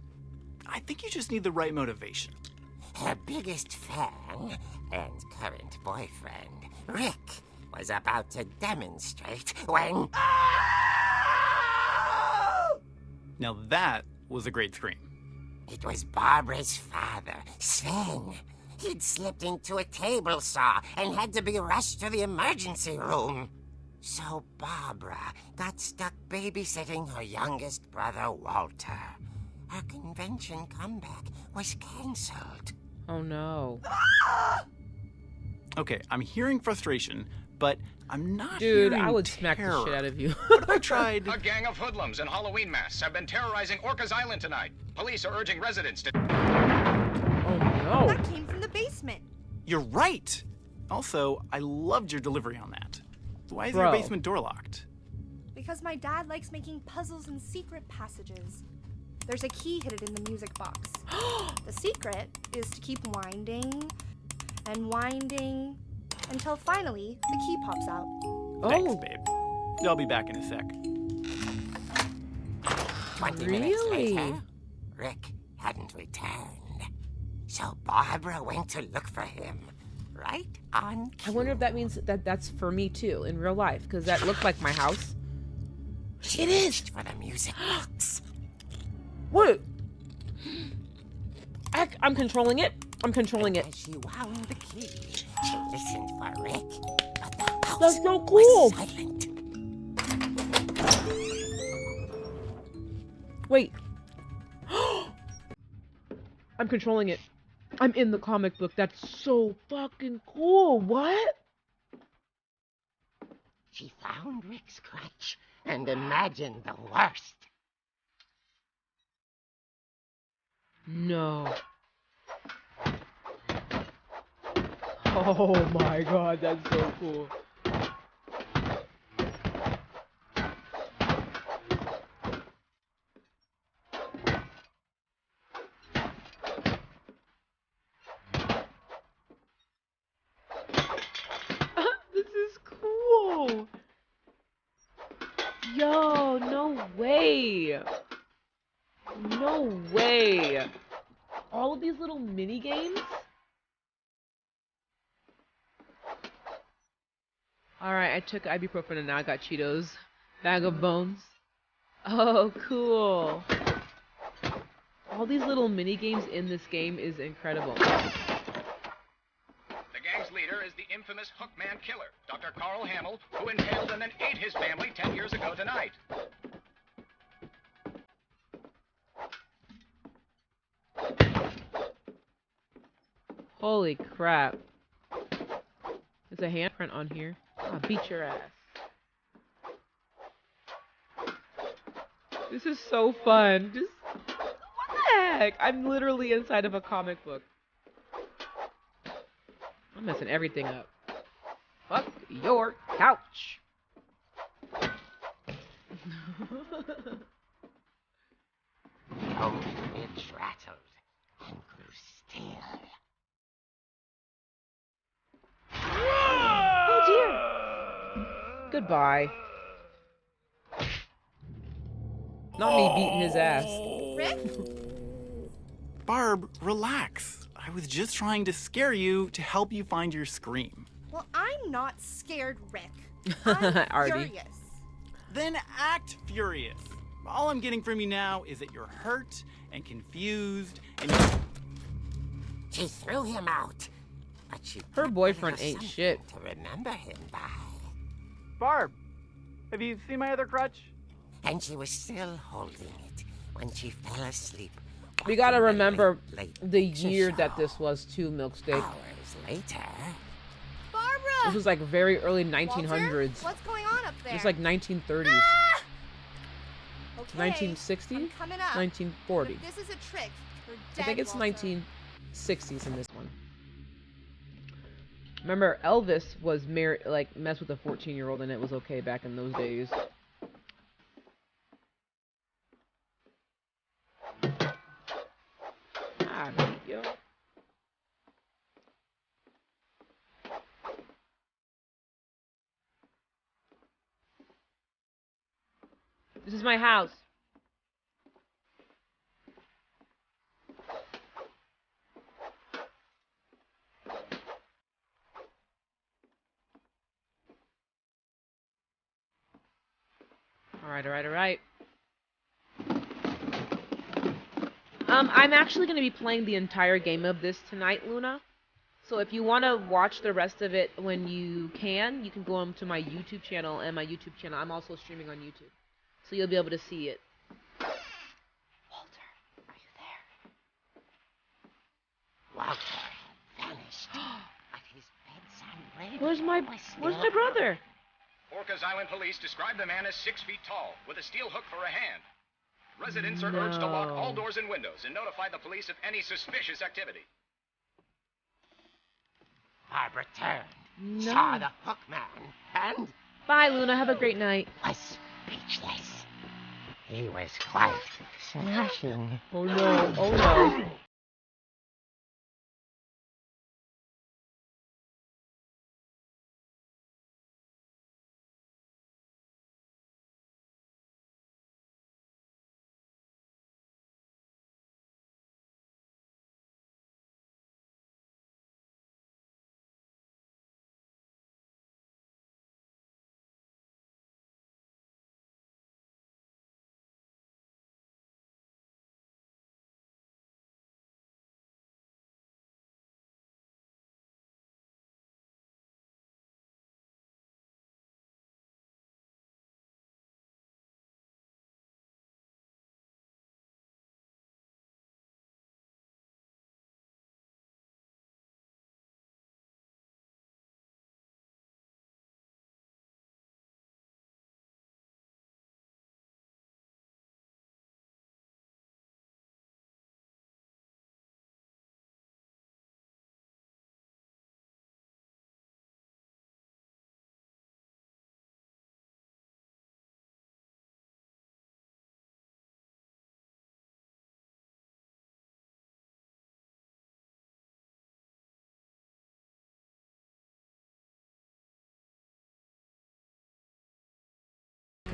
I think you just need the right motivation. Her biggest fan and current boyfriend, Rick, was about to demonstrate when... Now that was a great scream. It was Barbara's father, Sven. He'd slipped into a table saw and had to be rushed to the emergency room. So Barbara got stuck babysitting her youngest brother, Walter. Her convention comeback was cancelled. Oh no. Okay, I'm hearing frustration, but I'm not Dude, hearing I would smack terror. the shit out of you. What if I tried... A gang of hoodlums in Halloween masks have been terrorizing Orcas Island tonight. Police are urging residents to... Oh no. That came from the basement. You're right! Also, I loved your delivery on that. Why is Bro. your basement door locked? Because my dad likes making puzzles and secret passages. There's a key hidden in the music box. The secret is to keep winding and winding until finally the key pops out. Thanks, Oh, babe. I'll be back in a sec. 20 minutes really? later, Rick hadn't returned. So Barbara went to look for him. Right on cue. I wonder if that means that that's for me too in real life, because that looked like my house. She It is. reached for the music box. What? I'm controlling it. I'm controlling it. As she wound the key, she listened for Rick, but the house That's so cool. was silent. Wait. I'm controlling it. I'm in the comic book. That's so fucking cool. What? She found Rick's crutch and imagined the worst. No. Oh my god, that's so cool. This is cool. Yo, no way. No way. All of these little mini games? Alright, I took ibuprofen and now I got Cheetos. Bag of bones. Oh, cool. All these little mini games in this game is incredible. The gang's leader is the infamous Hookman killer, Dr. Carl Hamill, who impaled and then ate his family 10 years ago tonight. Holy crap. There's a handprint on here. I'll beat your ass. This is so fun. Just, what the heck? I'm literally inside of a comic book. I'm messing everything up. Fuck your couch. The old witch rattled and grew still. Oh dear. Goodbye. Not me beating his ass. Rick? Barb, relax. I was just trying to scare you to help you find your scream. Well, I'm not scared, Rick. I'm Artie. furious. Then act furious. All I'm getting from you now is that you're hurt and confused and She threw him out, but she Her did boyfriend give us ain't something shit. to remember him by. Barb, have you seen my other crutch? And she was still holding it when she fell asleep. We gotta watching the remember late the picture year show. that this was too, Milksteak. Hours later, Barbara! This was like very early Walter? 1900s. What's going on up there? It's like 1930s. Ah! Okay, 1960? I'm coming up. 1940. But if this is a trick, you're I dead, think it's Walter. 1960s in this one. Remember, Elvis was married, like, messed with a 14-year-old, and it was okay back in those days. Ah, yo. This is my house. Alright. I'm actually going to be playing the entire game of this tonight, Luna. So if you want to watch the rest of it when you can go on to my YouTube channel, and my YouTube channel, I'm also streaming on YouTube. So you'll be able to see it. Walter, are you there? Walter vanished, but his bedside radio Where's my was still brother? Orcas Island police describe the man as 6 feet tall, with a steel hook for a hand. Residents are urged to lock all doors and windows and notify the police of any suspicious activity. Barbara turned, No. saw the hook man, and Bye, Luna. Have a great night. was speechless. He was quite smashing. Oh no.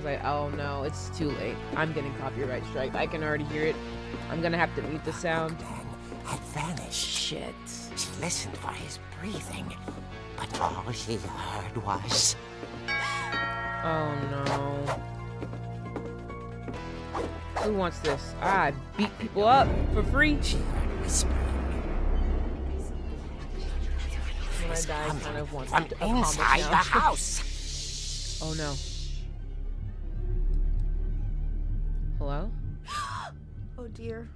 Because oh no, it's too late. I'm getting copyright strike. I can already hear it. I'm gonna have to mute the sound. Had vanished. Shit. She listened for his breathing, but all she heard was... Oh no. Who wants this? I beat people up for free. She heard whispering. When I die, I kind of want from to inside the house. Oh no. Hello? Oh dear.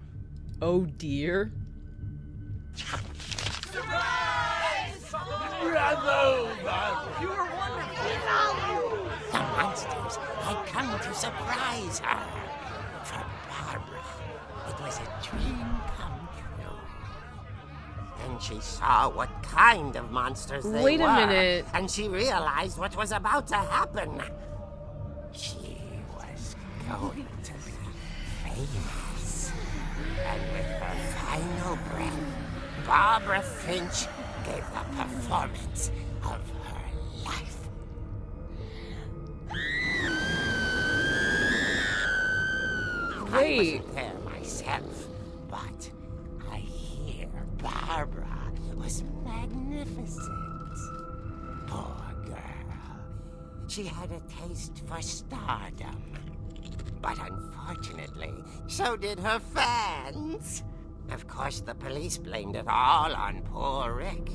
Oh dear. Bravo! You were wonderful! The monsters had come to surprise her. For Barbara, it was a dream come true. Then she saw what kind of monsters they were. Wait a minute. And she realized what was about to happen. She was going to be famous. And with her final breath, Barbara Finch gave the performance of her life. Wait. I wasn't there myself, but I hear Barbara was magnificent. Poor girl. She had a taste for stardom. But unfortunately, so did her fans. Of course, the police blamed it all on poor Rick,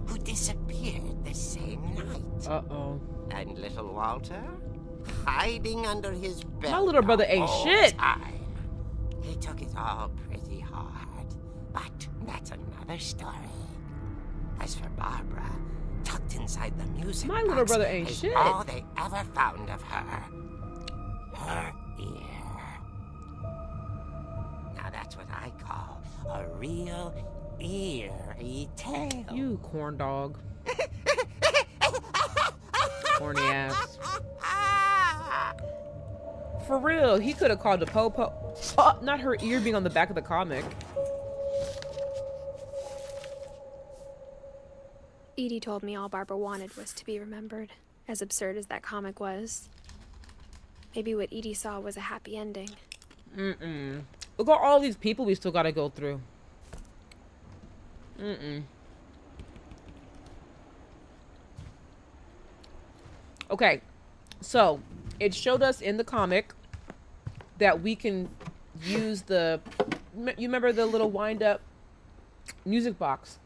who disappeared the same night. Uh-oh. And little Walter? Hiding under his bed. My little brother ain't shit. Time. He took it all pretty hard. But that's another story. As for Barbara, tucked inside the music My little box brother ain't is shit. all they ever found of her. Her ear. Now that's what I call a real eerie tale. You corn dog. Corny ass. For real, he could have called the po-po. Oh, not her ear being on the back of the comic. Edie told me all Barbara wanted was to be remembered, as absurd as that comic was. Maybe what Edie saw was a happy ending. Mm-mm. Look at all these people we still gotta go through. Mm-mm. Okay, so it showed us in the comic that we can use the... You remember the little wind-up music box?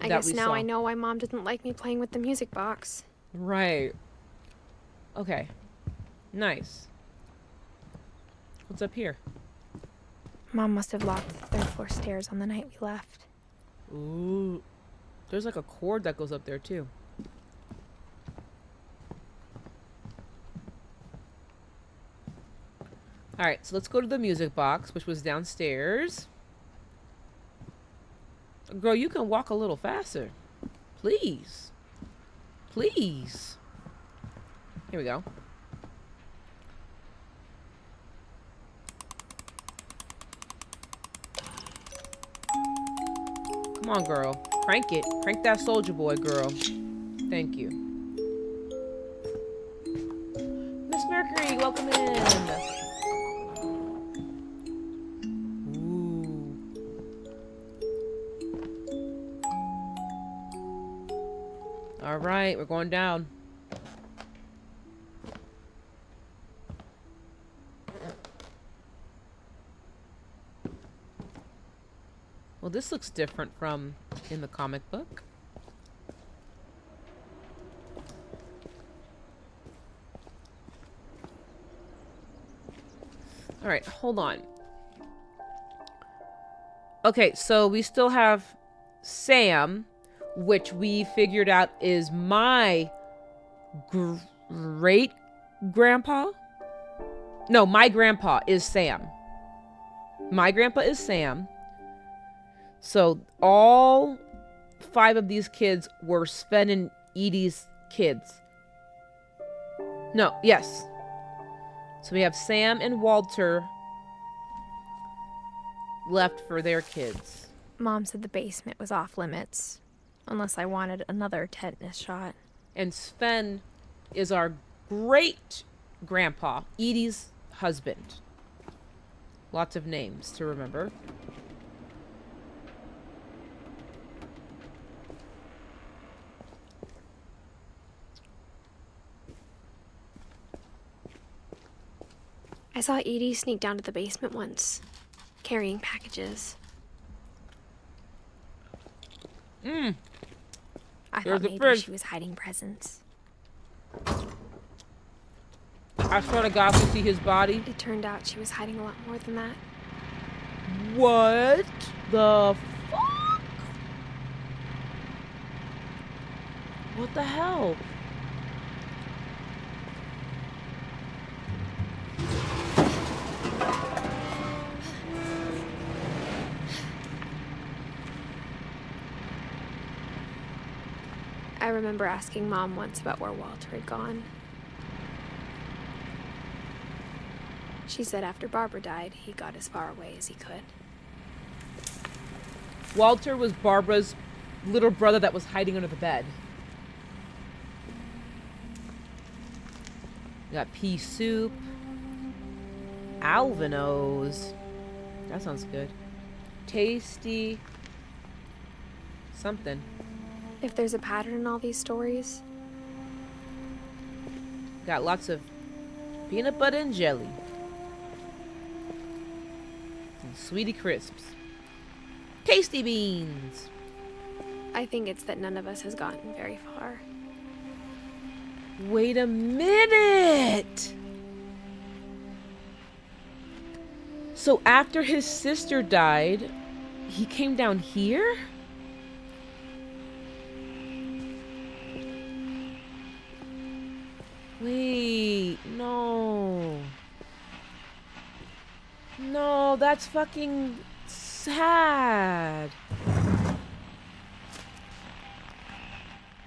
I guess now I know why Mom didn't like me playing with the music box. Right. Okay. Nice. What's up here? Mom must have locked the third floor stairs on the night we left. Ooh. There's like a cord that goes up there too. Alright, so let's go to the music box, which was downstairs. Girl, you can walk a little faster. Please. Please. Here we go. Come on, girl. Crank it. Crank that Soldier Boy, girl. Thank you. Miss Mercury, welcome in. All right, we're going down. Well, this looks different from in the comic book. All right, hold on. Okay, so we still have Sam, which we figured out is my great grandpa. No, my grandpa is Sam. My grandpa is Sam. So all 5 of these kids were Sven and Edie's kids. No, yes. So we have Sam and Walter left for their kids. Mom said the basement was off limits, unless I wanted another tetanus shot. And Sven is our great grandpa, Edie's husband. Lots of names to remember. I saw Edie sneak down to the basement once, carrying packages. I thought maybe she was hiding presents. I swear to God, to see his body. It turned out she was hiding a lot more than that. What the fuck? What the hell? I remember asking Mom once about where Walter had gone. She said after Barbara died, he got as far away as he could. Walter was Barbara's little brother that was hiding under the bed. We got pea soup. Alvinos. That sounds good. Tasty. Something. If there's a pattern in all these stories, got lots of peanut butter and jelly. And Sweetie Crisps. Tasty beans. I think it's that none of us has gotten very far. Wait a minute! So after his sister died, he came down here? Wait, no. No, that's fucking sad.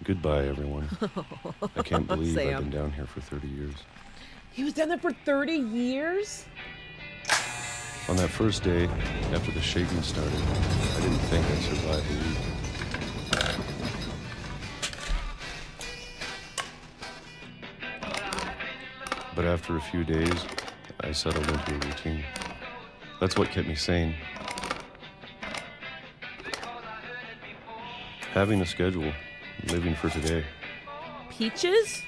Goodbye, everyone. I can't believe I've been down here for 30 years. He was down there for 30 years? On that first day, after the shaking started, I didn't think I'd survive a week. But after a few days, I settled into a routine. That's what kept me sane. Having a schedule, living for today. Peaches?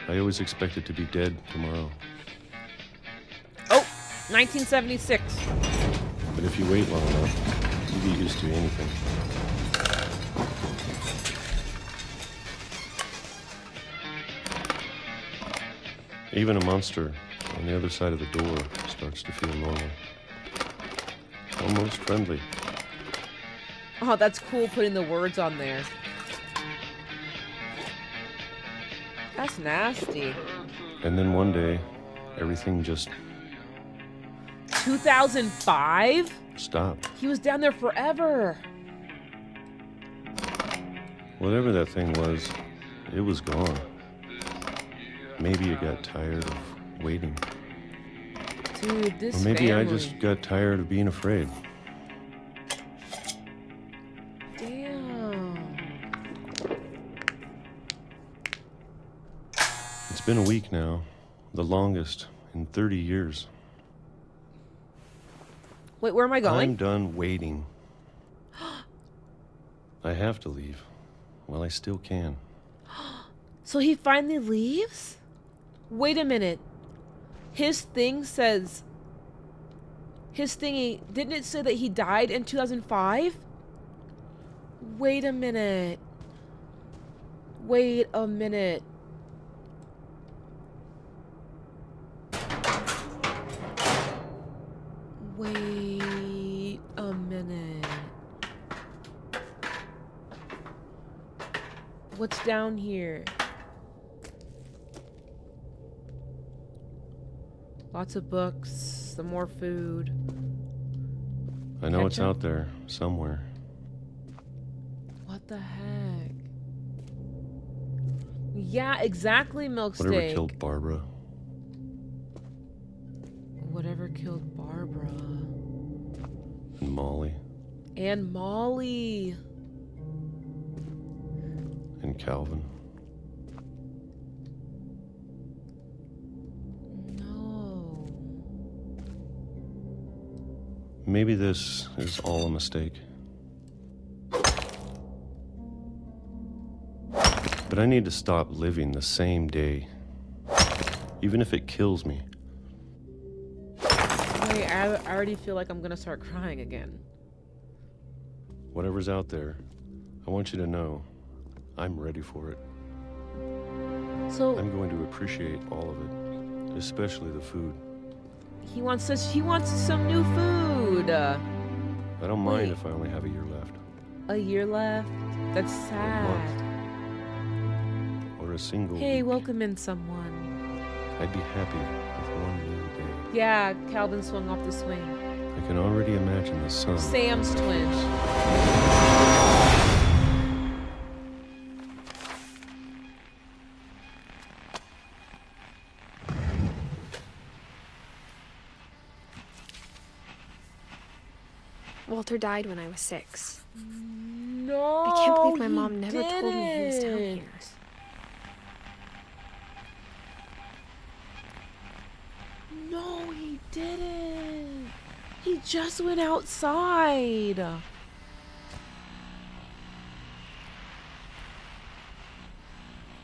I always expected to be dead tomorrow. Oh, 1976. But if you wait long enough, you get used to anything. Even a monster on the other side of the door starts to feel normal. Almost friendly. Oh, that's cool putting the words on there. That's nasty. And then one day, everything just 2005? stopped. He was down there forever. Whatever that thing was, it was gone. Maybe it got tired of waiting. Dude, this Or maybe family. I just got tired of being afraid. Damn. It's been a week now, the longest in 30 years. Wait, where am I going? I'm done waiting. I have to leave. Well, I still can. So he finally leaves? Wait a minute. His thing says... His thingy... Didn't it say that he died in 2005? Wait a minute. Wait a minute. Wait a minute. What's down here? Lots of books, some more food. I know it's Ketchup? out there, somewhere. What the heck? Yeah, exactly, Milksteak. Whatever killed Barbara. Whatever killed Barbara. And Molly. And Molly. And Calvin. Maybe this is all a mistake. But I need to stop living the same day, even if it kills me. Wait, I already feel like I'm gonna start crying again. Whatever's out there, I want you to know I'm ready for it. So I'm going to appreciate all of it, especially the food. he wants some new food. I don't mind Wait. if I only have a year left. A year left? That's sad. Or a single Hey, week. welcome in someone. I'd be happy with one new day. Yeah, Calvin swung off the swing. I can already imagine the sun. Sam's twin. Walter died when I was 6. No, I can't believe my mom he never told me he was down didn't. here. No, he didn't. He just went outside.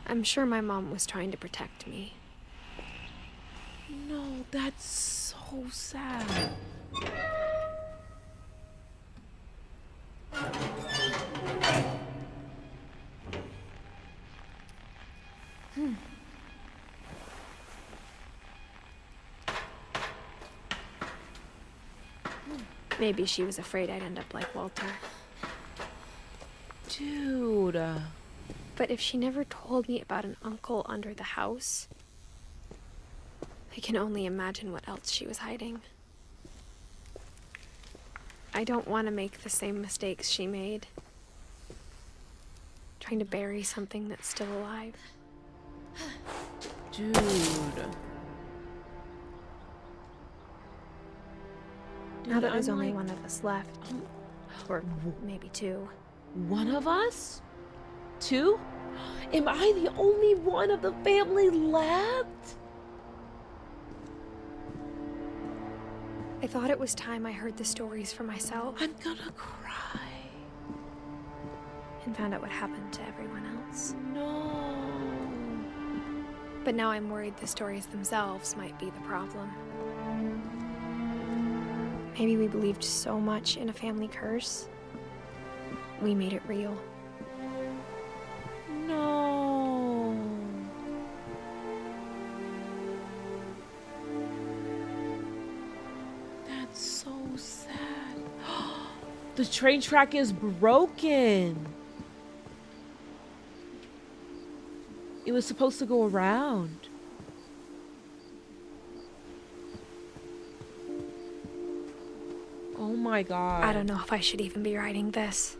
I'm sure my mom was trying to protect me. No, that's so sad. Maybe she was afraid I'd end up like Walter. Dude. But if she never told me about an uncle under the house, I can only imagine what else she was hiding. I don't want to make the same mistakes she made. Trying to bury something that's still alive. Dude. Now that there's I'm only like- one of us left. Or maybe 2. One of us? 2? Am I the only one of the family left? I thought it was time I heard the stories for myself. I'm gonna cry. And found out what happened to everyone else. No. But now I'm worried the stories themselves might be the problem. Maybe we believed so much in a family curse, we made it real. No. That's so sad. The train track is broken. It was supposed to go around. Oh my god. I don't know if I should even be writing this.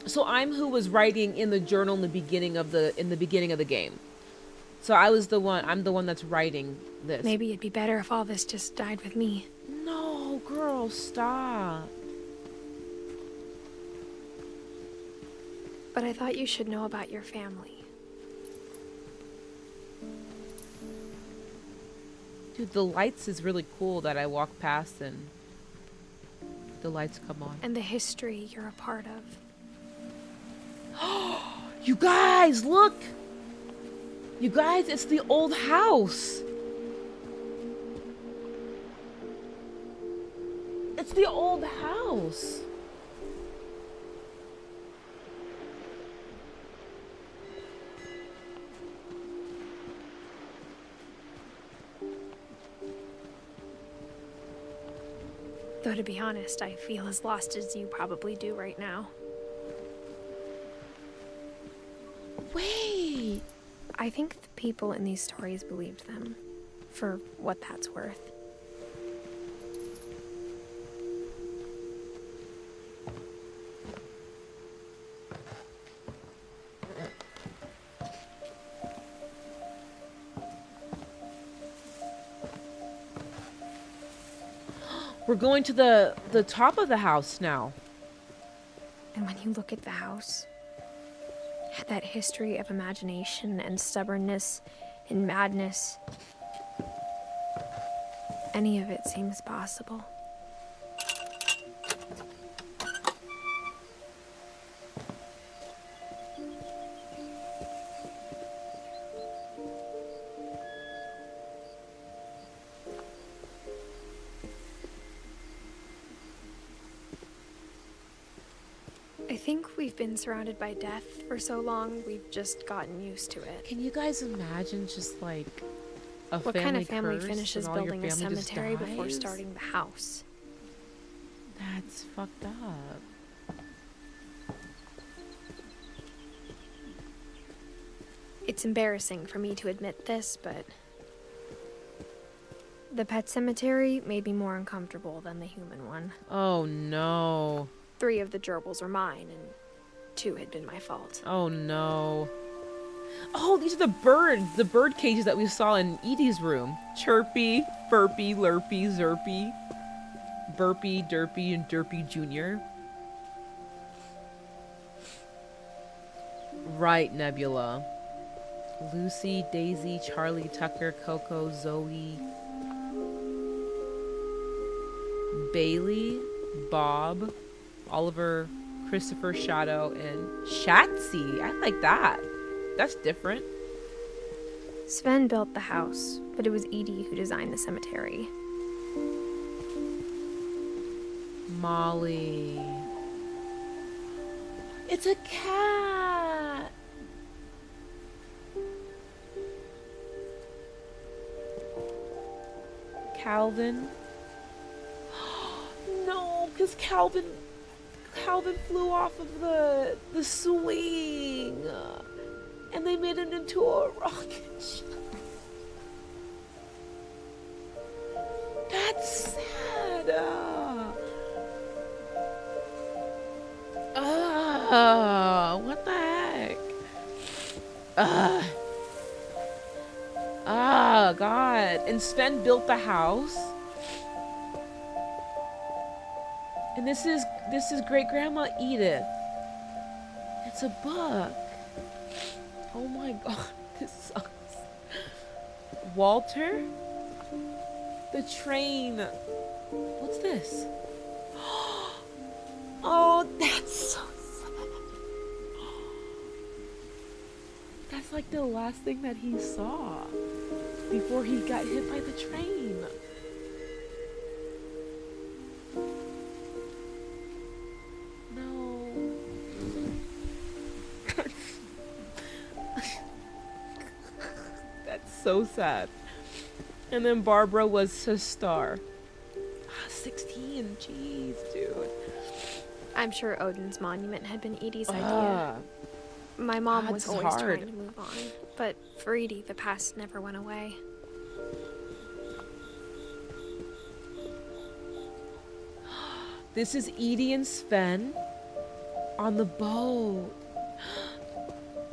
So I'm who was writing in the journal in the beginning of the game. So I'm the one that's writing this. Maybe it'd be better if all this just died with me. No, girl, stop. But I thought you should know about your family. Dude, the lights is really cool that I walk past and the lights come on. And the history you're a part of. You guys, look! You guys, it's the old house. It's the old house. Though to be honest, I feel as lost as you probably do right now. Wait. I think the people in these stories believed them, for what that's worth. We're going to the top of the house now. And when you look at the house, it had that history of imagination and stubbornness and madness. any of it seems possible. I think we've been surrounded by death for so long, we've just gotten used to it. Can you guys imagine just like a What family kind of family curse finishes and all your building a family just cemetery before dies? starting the house? That's fucked up. It's embarrassing for me to admit this, but the pet cemetery made me more uncomfortable than the human one. Oh no. 3 of the gerbils were mine, and 2 had been my fault. Oh no. Oh, these are the birds, the bird cages that we saw in Edie's room. Chirpy, Burpy, Lurpy, Zerpy, Burpy, Derpy, and Derpy Jr. Right, Nebula. Lucy, Daisy, Charlie, Tucker, Coco, Zoe, Bailey, Bob, Oliver, Christopher, Shadow, and Shatsy. I like that. That's different. Sven built the house, but it was Edie who designed the cemetery. Molly. It's a cat. Calvin. No, because Calvin flew off of the swing, and they made it into a rocket ship. That's sad. What the heck? God. And Sven built the house. And this is great grandma Edith. It's a book. Oh my god, this sucks. Walter? The train. What's this? Oh, that's so sad. That's like the last thing that he saw before he got hit by the train. No. That's so sad. And then Barbara was his star. 16, jeez, dude. I'm sure Odin's monument had been Edie's idea. My mom was always trying to move on, but for Edie, the past never went away. This is Edie and Sven on the boat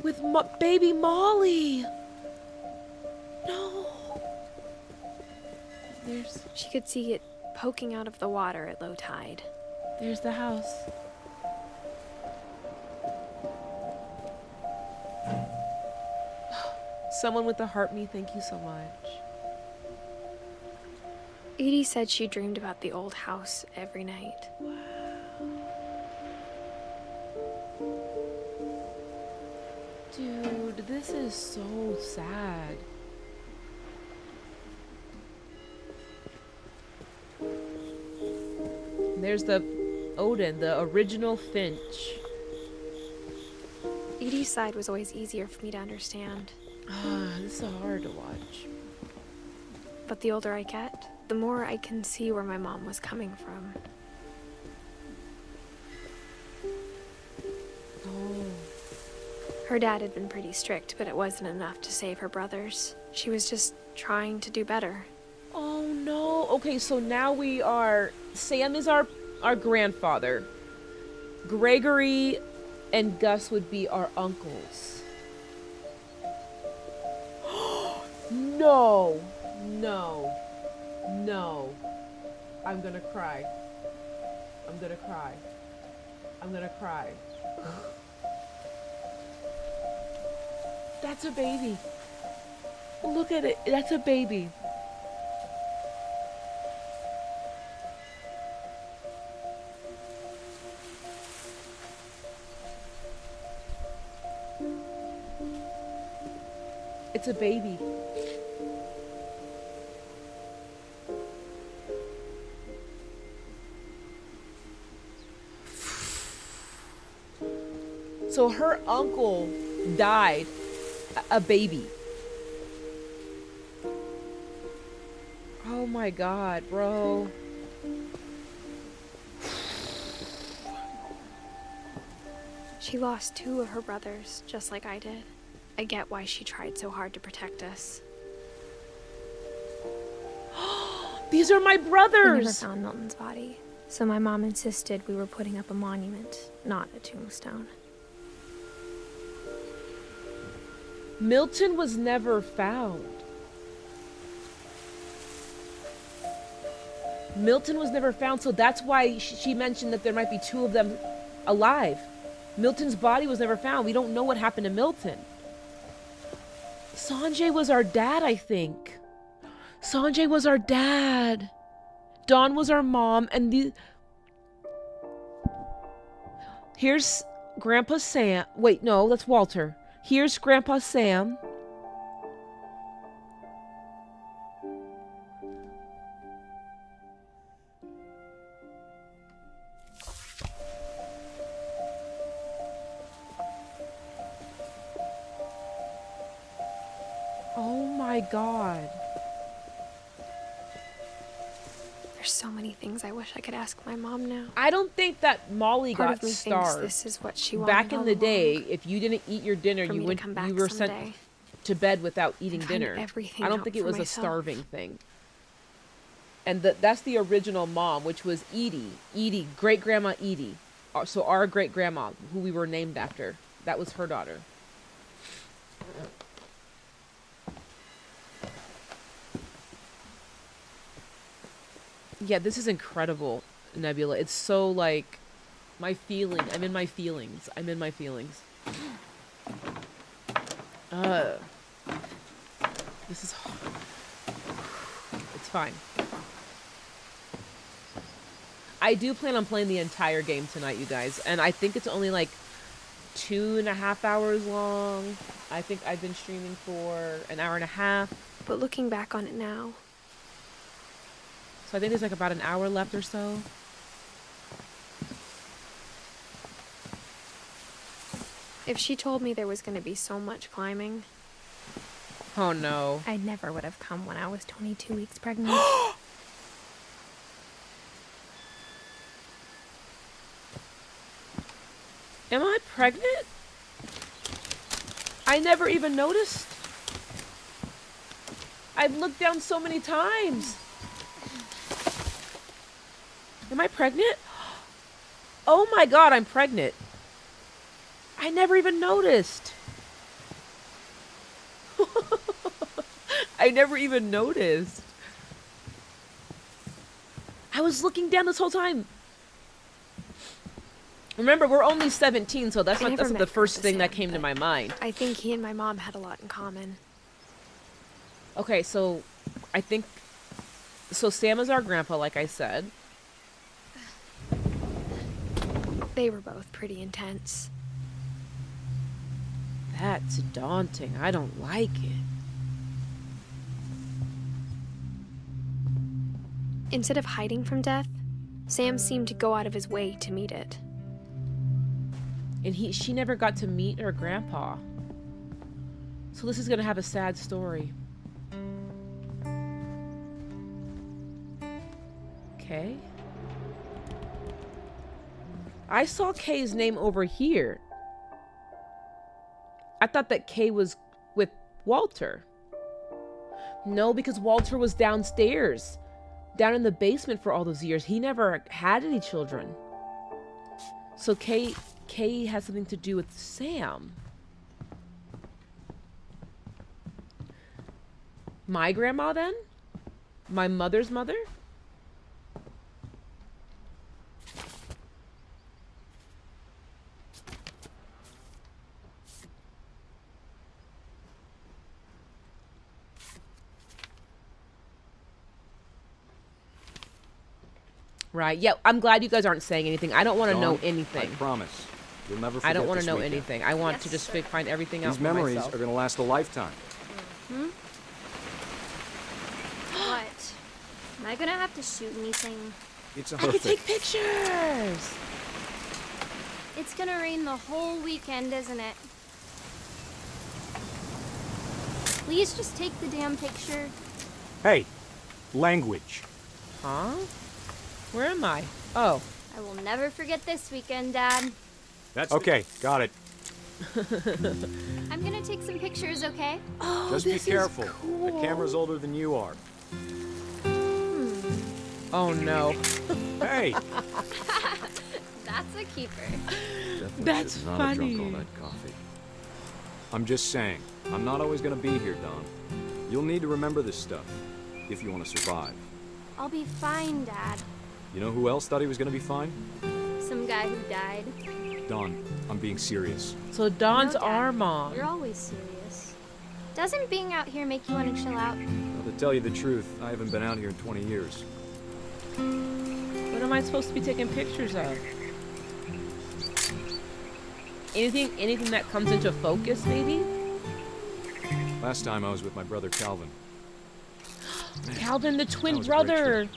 with baby Molly. No. She could see it poking out of the water at low tide. There's the house. Someone with a heart me, thank you so much. Edie said she dreamed about the old house every night. Wow. Dude, this is so sad. There's the Odin, the original Finch. Edie's side was always easier for me to understand. This is so hard to watch. But the older I get, the more I can see where my mom was coming from. Oh. Her dad had been pretty strict, but it wasn't enough to save her brothers. She was just trying to do better. Oh no. Okay, so now we are... Sam is our grandfather. Gregory and Gus would be our uncles. No. No. No. I'm gonna cry. I'm gonna cry. I'm gonna cry. That's a baby. Look at it. That's a baby. It's a baby. So her uncle died, a baby. Oh my God, bro. She lost 2 of her brothers, just like I did. I get why she tried so hard to protect us. These are my We never brothers! found Milton's body, so my mom insisted we were putting up a monument, not a tombstone. Milton was never found. Milton was never found, so that's why she mentioned that there might be 2 of them alive. Milton's body was never found. We don't know what happened to Milton. Sanjay was our dad, I think. Sanjay was our dad. Dawn was our mom, and here's Grandpa Sam. Wait, no, that's Walter. Here's Grandpa Sam. Oh my God. There's so many things I wish I could ask my mom now. I don't think that Molly Part got of me thinks starved. this is what she wanted Back in all the along. day, if you didn't eat your dinner, For me to come back you were someday. sent to bed without eating find dinner. everything I don't out think it for was a myself. starving thing. And that's the original mom, which was Edie, great grandma Edie. So our great grandma, who we were named after, that was her daughter. Yeah, this is incredible, Nebula. It's so like my feeling. I'm in my feelings. I'm in my feelings. This is hard. It's fine. I do plan on playing the entire game tonight, you guys, and I think it's only like 2.5 hours long. I think I've been streaming for an hour and a half. But looking back on it now, So I think there's like about an hour left or so. if she told me there was going to be so much climbing, Oh no. I never would have come when I was 22 weeks pregnant. Am I pregnant? I never even noticed. I've looked down so many times. Am I pregnant? Oh my God, I'm pregnant. I never even noticed. I never even noticed. I was looking down this whole time. Remember, we're only 17, so that's not the first thing that came to my mind. I think he and my mom had a lot in common. Okay, so I think... So Sam is our grandpa, like I said. They were both pretty intense. That's daunting. I don't like it. Instead of hiding from death, Sam seemed to go out of his way to meet it. And she never got to meet her grandpa. So this is gonna have a sad story. Okay. I saw Kay's name over here. I thought that Kay was with Walter. No, because Walter was downstairs, down in the basement for all those years. He never had any children. So Kay has something to do with Sam. My grandma then? My mother's mother? Right. Yeah, I'm glad you guys aren't saying anything. I don't want to know anything. I promise. You'll never forget I don't want this to know weekend. anything. I want to just find everything out These for memories myself. are going to last a lifetime. Hmm? What? Am I gonna have to shoot anything? It's a I can take pictures! It's gonna rain the whole weekend, isn't it? Please just take the damn picture. Hey, language. Huh? Where am I? Oh. I will never forget this weekend, Dad. That's okay. Got it. I'm gonna take some pictures, okay? Oh, Just be this careful. is cool. The camera's older than you are. Oh no. Hey. That's a keeper. That's should not have funny. drunk all that coffee. I'm just saying, I'm not always gonna be here, Don. You'll need to remember this stuff if you want to survive. I'll be fine, Dad. You know who else thought he was gonna be fine? Some guy who died. Don, I'm being serious. So Dawn's No, Dad, our mom. You're always serious. Doesn't being out here make you want to chill out? Well, to tell you the truth, I haven't been out here in 20 years. What am I supposed to be taking pictures of? Anything that comes into focus, maybe? Last time I was with my brother Calvin. Calvin, the twin That was a great brother.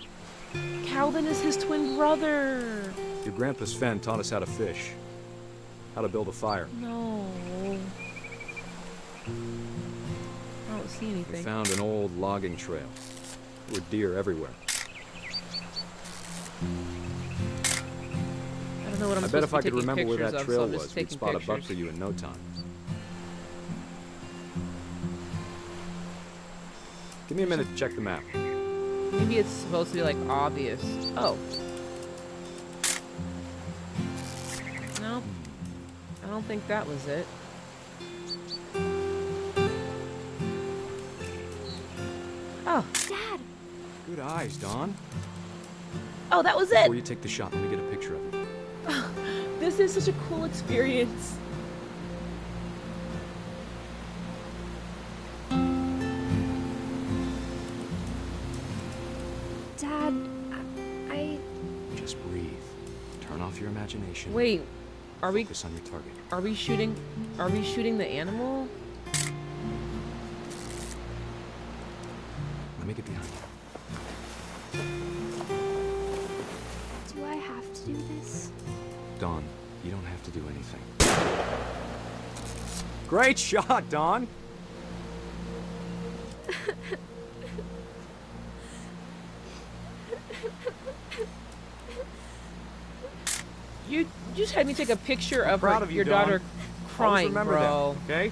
Calvin is his twin brother. Your grandpa Sven taught us how to fish, how to build a fire. No. I don't see We anything. found an old logging trail. There were deer everywhere. I don't know what I'm I supposed bet to if be I could taking remember where pictures that of, trail so I'm just was, we'd taking spot a buck pictures. for you in no time. Give me a minute to check the map. Maybe it's supposed to be like obvious. Oh. No. I don't think that was it. Oh. Dad! Good eyes, Don. Oh, that was Before it. you take the shot, let me get a picture of it. This is such a cool experience. Dad, I... Just breathe. Turn off your imagination. Wait, are we Focus on your target. are we shooting the animal? Let me get behind you. Do I have to do this? Don, you don't have to do anything. Great shot, Don! You just had me take a picture of, proud her, of you, your Dawn. daughter Always crying, remember bro. that, okay?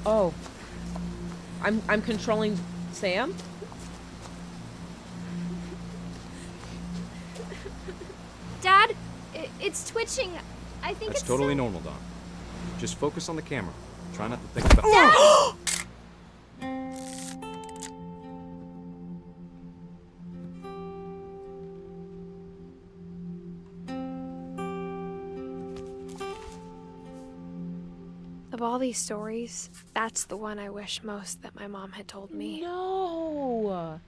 Oh. I'm controlling Sam? Dad, it's twitching. I think That's it's totally so... normal, Don. Just focus on the camera. Try not to think about Of all these stories, that's the one I wish most that my mom had told me. No.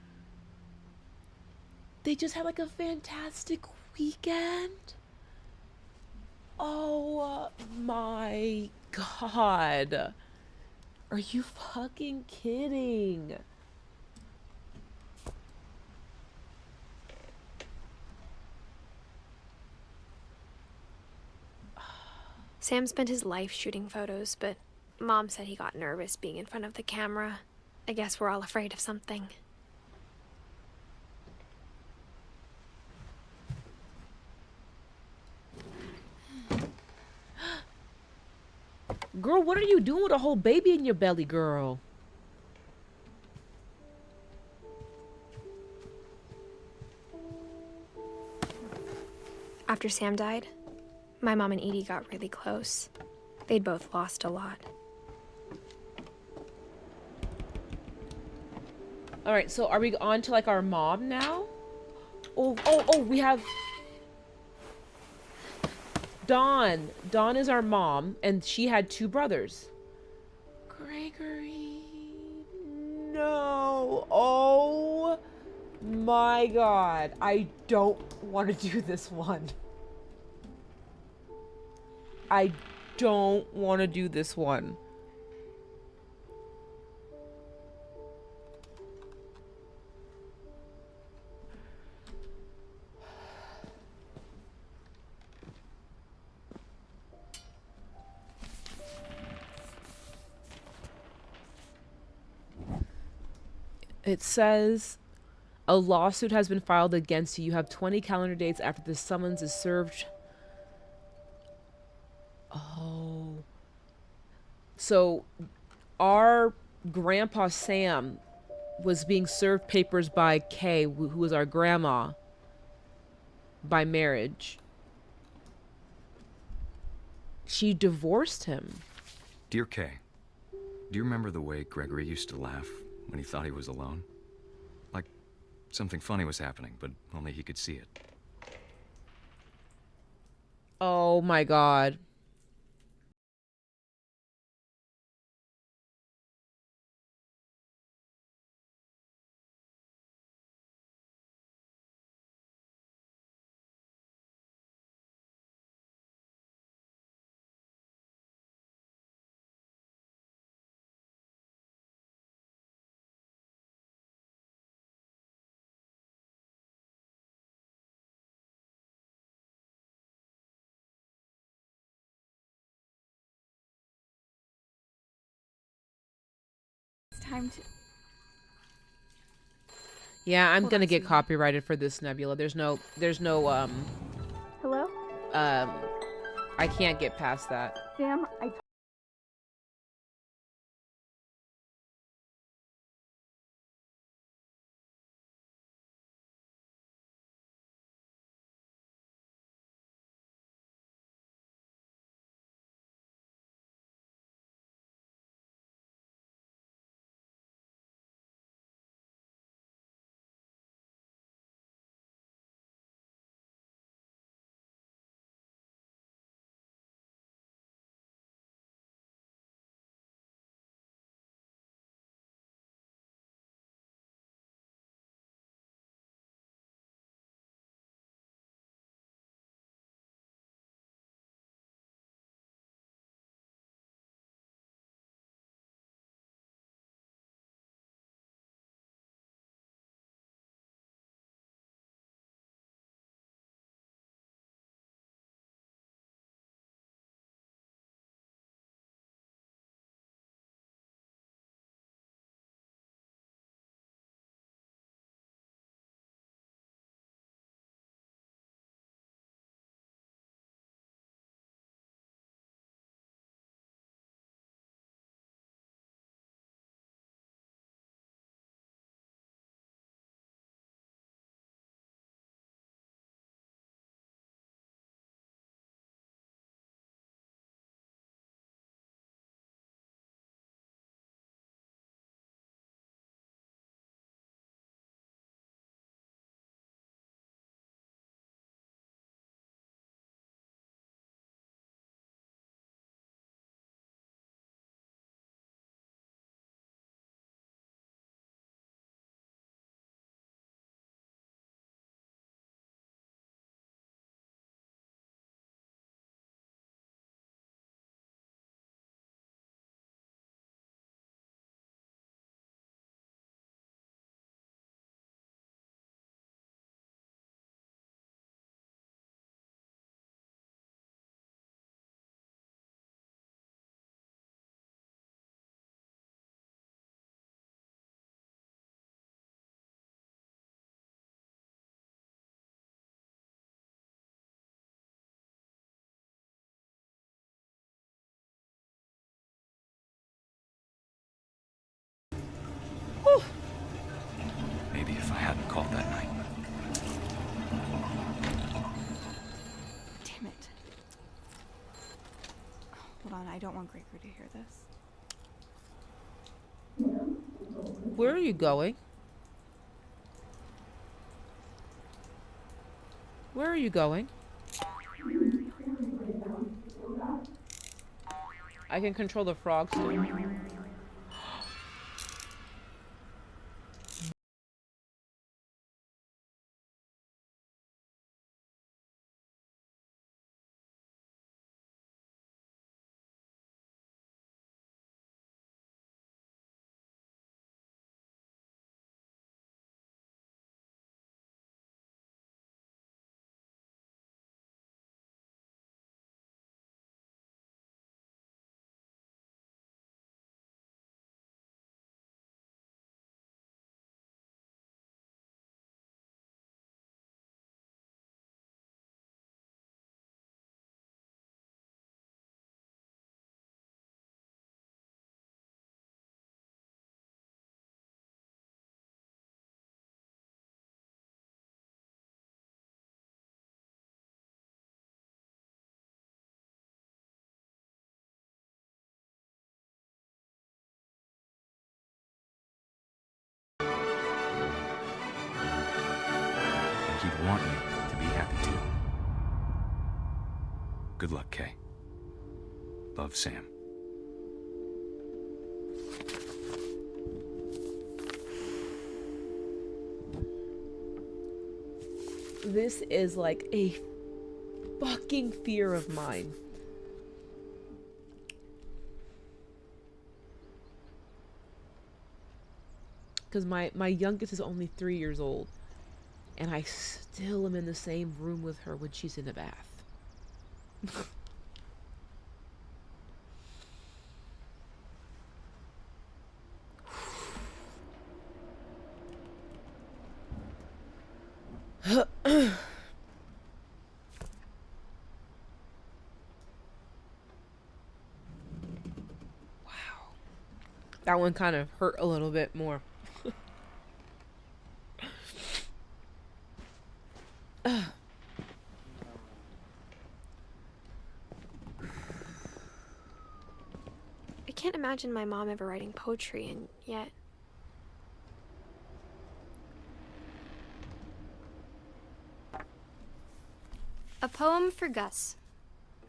They just had like a fantastic weekend. Oh my god. Are you fucking kidding? Sam spent his life shooting photos, but Mom said he got nervous being in front of the camera. I guess we're all afraid of something. Girl, what are you doing with a whole baby in your belly, girl? After Sam died, my mom and Edie got really close. They'd both lost a lot. All right, so are we on to like our mom now? Oh, we have Dawn. Dawn is our mom, and she had two brothers. Gregory. No. Oh my God. I don't want to do this one. I don't want to do this one. It says a lawsuit has been filed against you. You have 20 calendar dates after the summons is served. Oh. So our grandpa Sam was being served papers by Kay, who was our grandma, by marriage. She divorced him. Dear Kay, do you remember the way Gregory used to laugh when he thought he was alone? Like something funny was happening, but only he could see it. Oh my God. It's time to... Yeah, I'm Hold gonna on, get sweetie. copyrighted for this, Nebula. There's no Hello? I can't get past that. Sam, Maybe if I hadn't called that night. damn it. Hold on, I don't want Gregory to hear this. Where are you going? Where are you going? I can control the frogs too. Good luck, Kay. Love, Sam. This is like a fucking fear of mine. Because my youngest is only 3 years old. And I still am in the same room with her when she's in the bath. That one kind of hurt a little bit more. I can't imagine my mom ever writing poetry, and yet... A poem for Gus,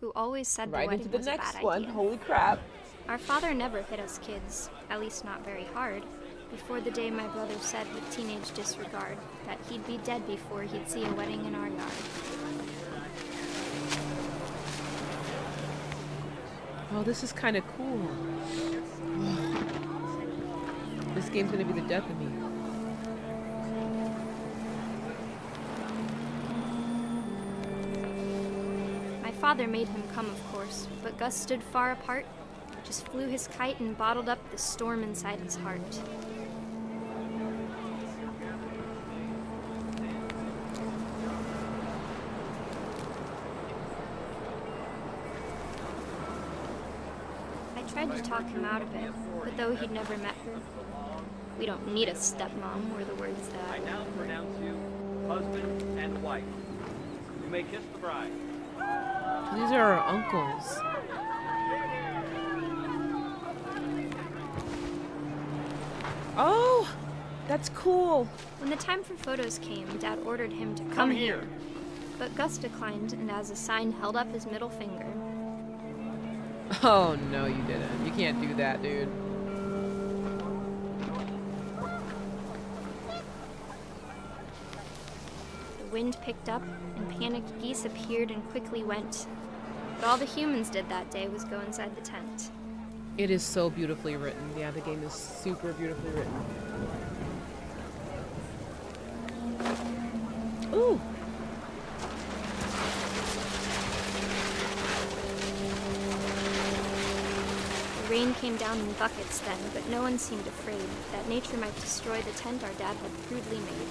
who always said the Right wedding into the was a next bad one. idea. Holy crap. Our father never hit us kids, at least not very hard, before the day my brother said with teenage disregard that he'd be dead before he'd see a wedding in our yard. Oh, this is kind of cool. This game's gonna be the death of me. My father made him come, of course, but Gus stood far apart, just flew his kite and bottled up the storm inside his heart. I tried to talk him out of it, but though he'd never met her, we don't need a stepmom, were the words that I now pronounce you husband and wife. You may kiss the bride. These are our uncles. Oh, that's cool. When the time for photos came, Dad ordered him to come here. But Gus declined and as a sign held up his middle finger. Oh, no, you didn't. You can't do that, dude. The wind picked up and panicked geese appeared and quickly went. But all the humans did that day was go inside the tent. It is so beautifully written. Yeah, the game is super beautifully written. Ooh. The rain came down in buckets then, but no one seemed afraid that nature might destroy the tent our dad had crudely made.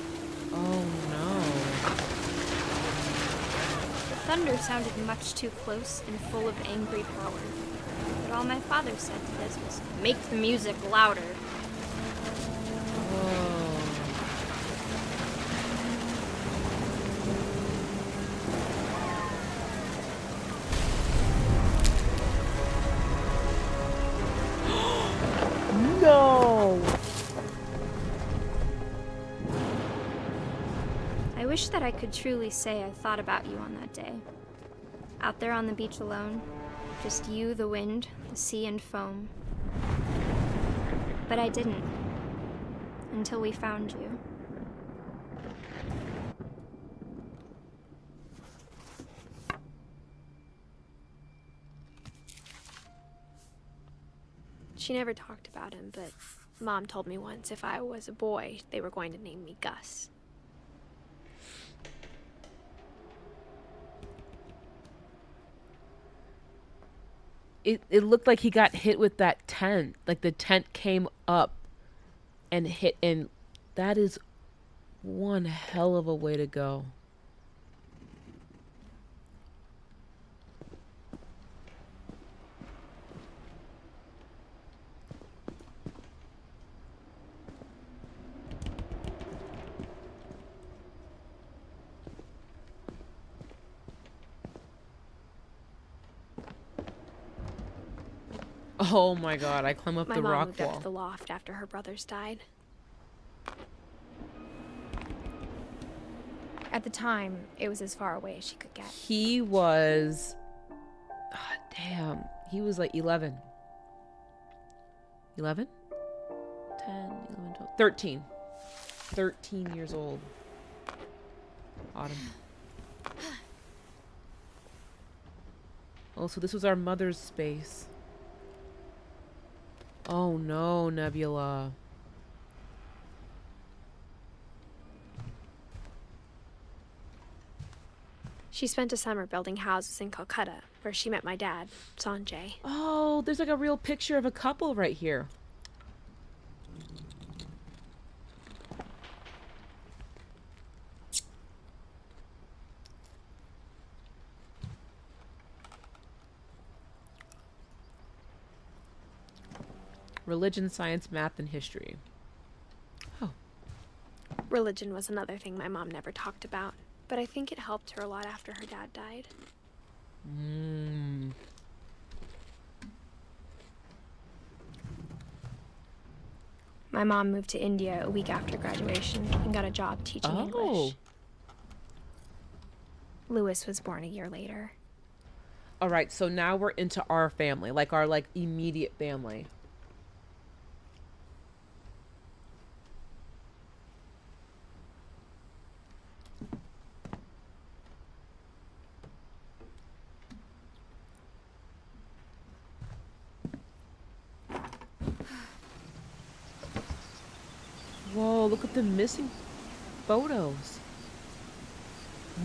Oh no. The thunder sounded much too close and full of angry power. But all my father said to this was, "Make the music louder." No! I wish that I could truly say I thought about you on that day. Out there on the beach alone, just you, the wind, the sea, and foam. But I didn't. Until we found you. She never talked about him, but Mom told me once if I was a boy, they were going to name me Gus. It looked like he got hit with that tent. Like the tent came up and hit, and that is one hell of a way to go. Oh my god, I climb up My the mom rock moved up wall. to the loft after her brothers died. At the time, it was as far away as she could get. He was Damn, he was like 11. 11? 10, 11, 12, 13. 13 years old. Autumn. Oh, so this was our mother's space. Oh no, Nebula. She spent a summer building houses in Calcutta, where she met my dad, Sanjay. Oh, there's like a real picture of a couple right here. Religion, science, math, and history. Oh. Religion was another thing my mom never talked about, but I think it helped her a lot after her dad died. My mom moved to India a week after graduation and got a job teaching English. Lewis was born a year later. All right, so now we're into our family, like our immediate family. Whoa, look at the missing photos.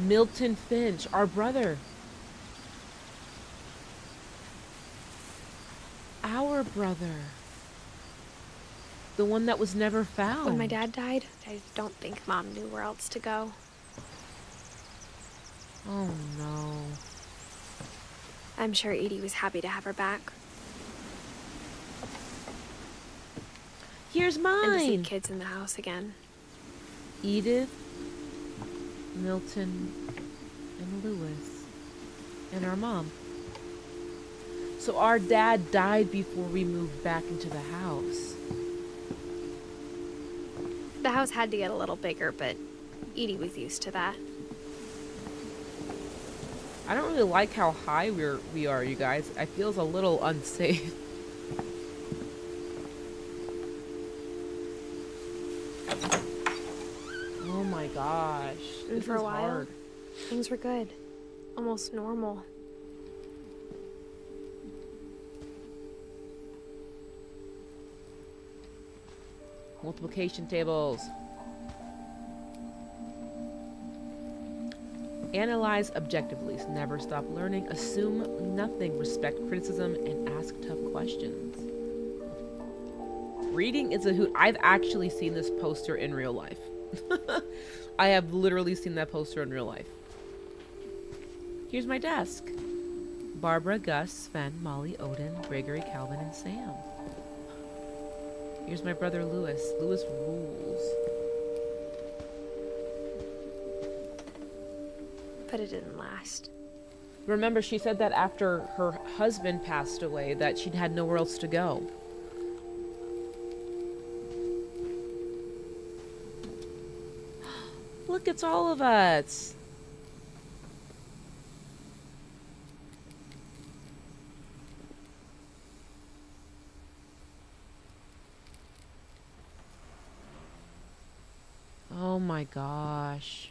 Milton Finch, our brother. Our brother. The one that was never found. When my dad died, I don't think Mom knew where else to go. Oh no. I'm sure Edie was happy to have her back. Here's mine. And to see kids in the house again. Edith, Milton, and Lewis, and our mom. So our dad died before we moved back into the house. The house had to get a little bigger, but Edie was used to that. I don't really like how high we are, you guys. I feels a little unsafe. Oh my gosh. And for a while, things were good. Almost normal. Multiplication tables. Analyze objectively. Never stop learning. Assume nothing. Respect criticism and ask tough questions. Reading is a hoot. I've actually seen this poster in real life. I have literally seen that poster in real life. Here's my desk. Barbara, Gus, Sven, Molly, Odin, Gregory, Calvin, and Sam. Here's my brother Lewis. Lewis rules. But it didn't last. Remember, she said that after her husband passed away, that she'd had nowhere else to go. Look, it's all of us. Oh my gosh.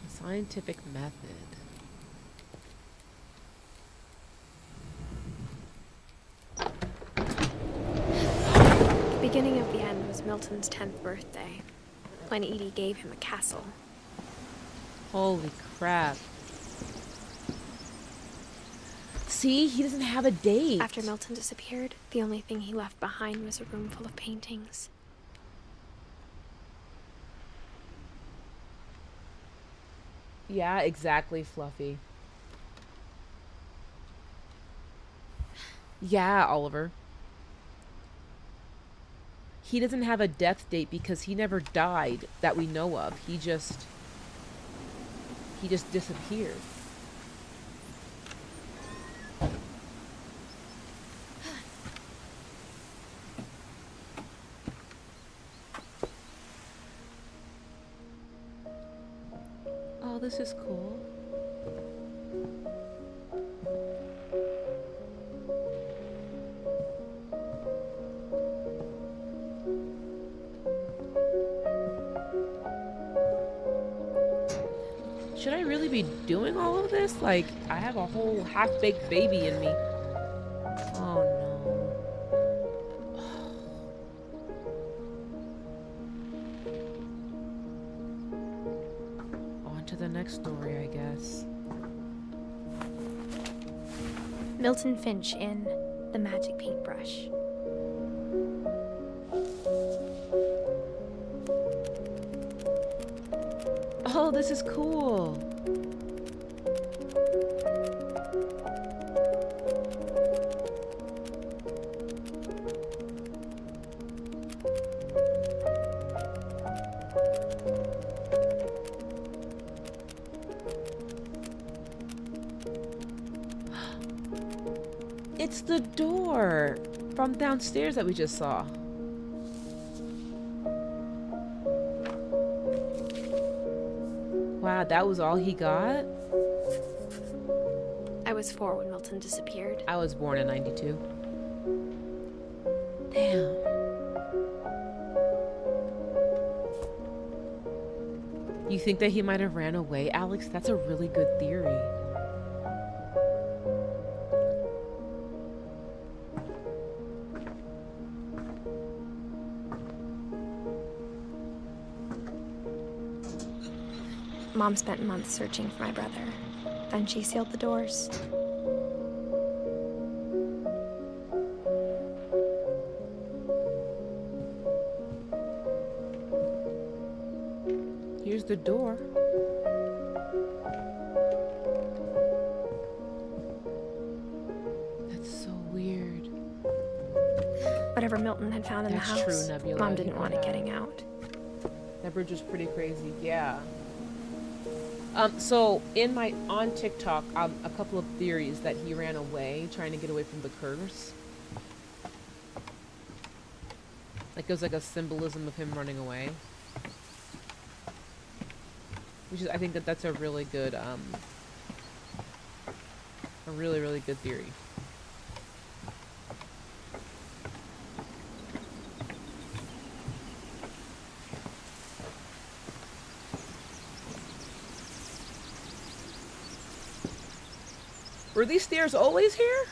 A scientific method. The beginning of the end was Milton's 10th birthday, when Edie gave him a castle. Holy crap. See, he doesn't have a date. After Milton disappeared, the only thing he left behind was a room full of paintings. Yeah, exactly, Fluffy. Yeah, Oliver. He doesn't have a death date because he never died that we know of. He just disappeared. Oh, this is cool. Should I really be doing all of this? Like, I have a whole half-baked baby in me. Oh no. On to the next story, I guess. Milton Finch in The Magic Paintbrush. Oh, this is cool. It's the door from downstairs that we just saw. Wow, that was all he got? I was 4 when Milton disappeared. I was born in 92. Damn. You think that he might have ran away, Alex? That's a really good theory. Mom spent months searching for my brother. Then she sealed the doors. Here's the door. That's so weird. Whatever Milton had found in the house, That's true, Nebula. Mom didn't want it getting out. That bridge was pretty crazy, yeah. So on TikTok, a couple of theories that he ran away, trying to get away from the curse. Like it was like a symbolism of him running away. Which is, I think that's a really good, a really, really good theory. Were these stairs always here?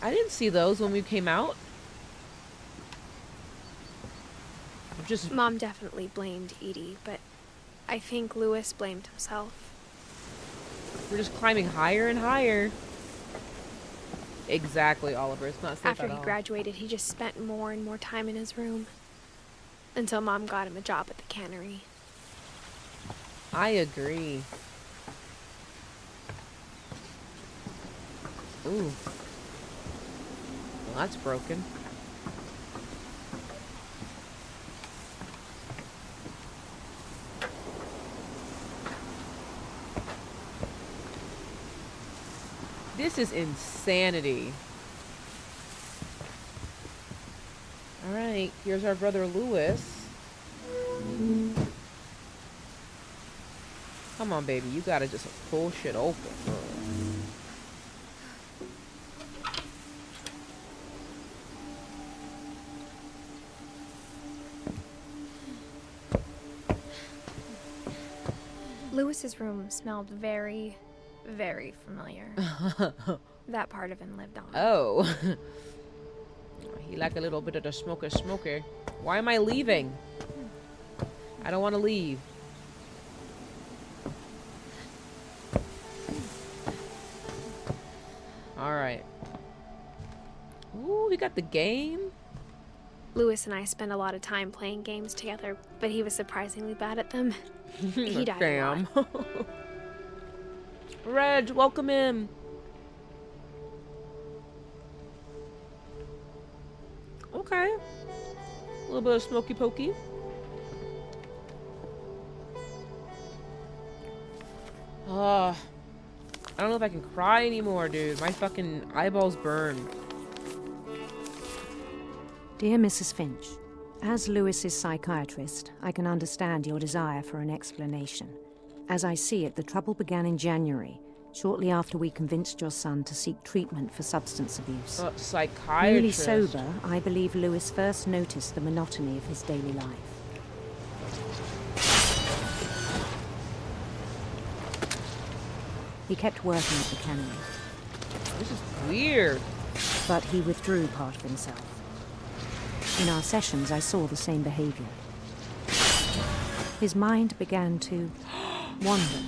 I didn't see those when we came out. Mom definitely blamed Edie, but I think Lewis blamed himself. We're just climbing higher and higher. Exactly, Oliver. It's not safe After at he all. graduated, he just spent more and more time in his room. Until Mom got him a job at the cannery. I agree. Ooh. Well, that's broken. This is insanity. Alright, here's our brother Lewis. Come on, baby. You gotta just pull shit open. Lewis's room smelled very, very familiar. That part of him lived on. Oh. He like a little bit of the smoker. Why am I leaving? I don't want to leave. Alright. Ooh, we got the game. Lewis and I spent a lot of time playing games together, but he was surprisingly bad at them. He died a lot. Reg, welcome in. Okay. A little bit of smoky pokey. I don't know if I can cry anymore, dude. My fucking eyeballs burn. Dear Mrs. Finch, as Lewis's psychiatrist, I can understand your desire for an explanation. As I see it, the trouble began in January, shortly after we convinced your son to seek treatment for substance abuse. Psychiatrist. Newly sober, I believe Lewis first noticed the monotony of his daily life. He kept working at the cannery. This is weird. But he withdrew part of himself. In our sessions, I saw the same behavior. His mind began to wander.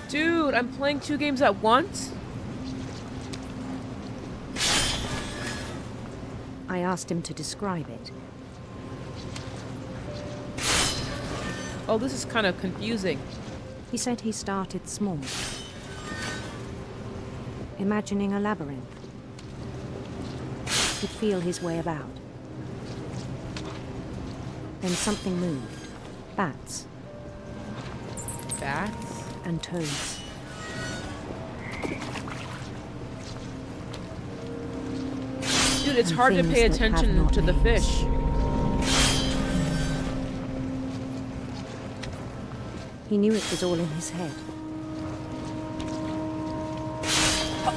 Dude, I'm playing 2 games at once? I asked him to describe it. Oh, this is kind of confusing. He said he started small, imagining a labyrinth. He'd feel his way about. Then something moved. Bats. Bats? And toads. Dude, it's And hard to things pay that have attention not to the names. fish. He knew it was all in his head.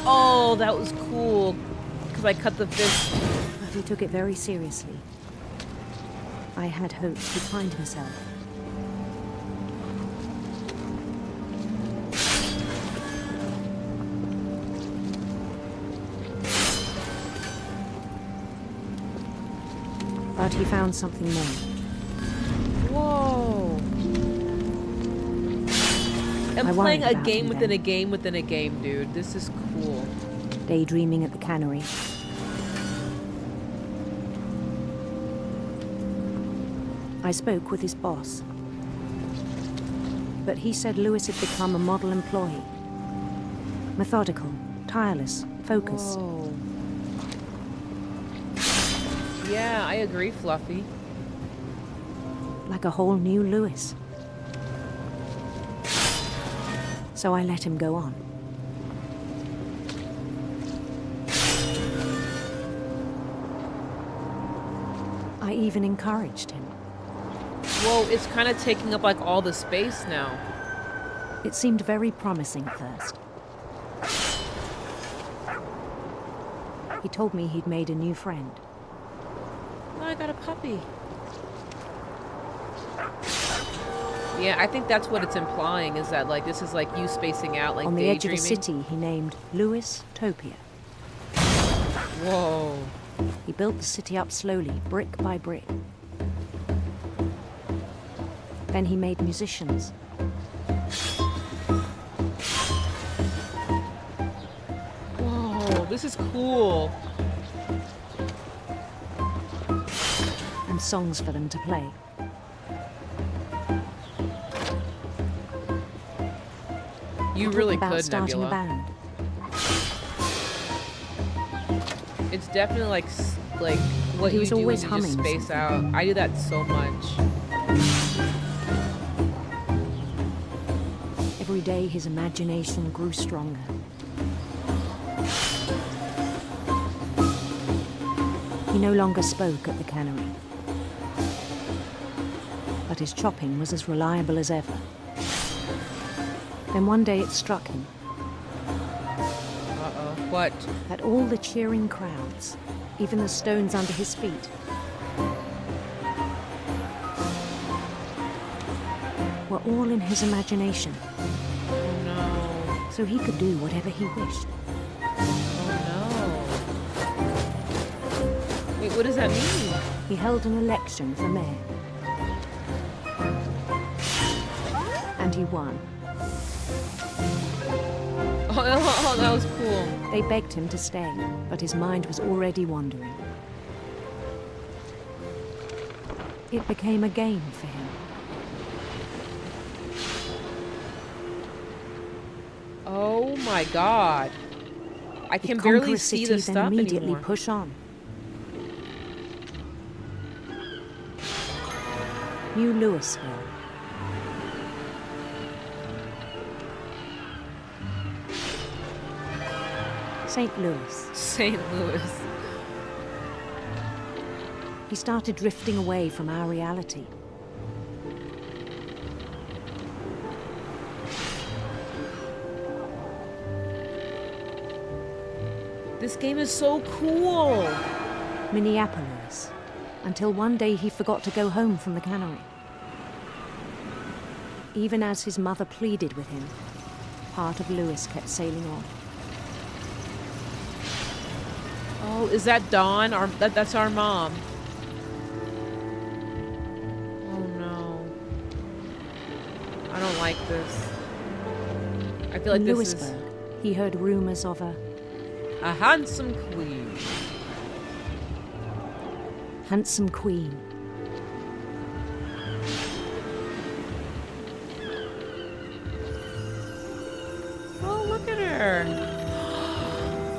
Oh, that was cool. Because I cut the fish. But he took it very seriously. I had hoped he'd find himself. But he found something more. Whoa. I'm I playing worried a about game him within then. a game within a game, dude. This is cool. Daydreaming at the cannery. I spoke with his boss. But he said Lewis had become a model employee. Methodical, tireless, focused. Whoa. Yeah, I agree, Fluffy. Like a whole new Lewis. So I let him go on. I even encouraged him. Whoa, it's kind of taking up like all the space now. It seemed very promising at first. He told me he'd made a new friend. Oh, I got a puppy. Yeah, I think that's what it's implying, is that like this is like you spacing out, like On the edge of a daydreaming. city he named Lewis Topia. Whoa. He built the city up slowly, brick by brick. Then he made musicians. Whoa, this is cool. And songs for them to play. You He really talked about could, starting Nebula. a band. It's definitely like what He you was do when always you humming just space out. I do that so much. Every day his imagination grew stronger. He no longer spoke at the cannery. But his chopping was as reliable as ever. Then one day it struck him Uh-oh. What? that all the cheering crowds, even the stones under his feet, were all in his imagination. Oh no. So he could do whatever he wished. Oh no. Wait, what does that mean? He held an election for mayor. And he won. Oh, that was cool. They begged him to stay, but his mind was already wandering. It became a game for him. Oh my god. I can He'd conquer barely a see city, the stuff then immediately anymore. push on. New Louisville. St. Louis. St. Louis. He started drifting away from our reality. This game is so cool. Minneapolis. Until one day he forgot to go home from the cannery. Even as his mother pleaded with him, part of Lewis kept sailing on. Oh, is that Dawn? That's our mom. Oh no. I don't like this. I feel like In this Lewisburg, is he heard rumors of a handsome queen. handsome queen. Oh, look at her.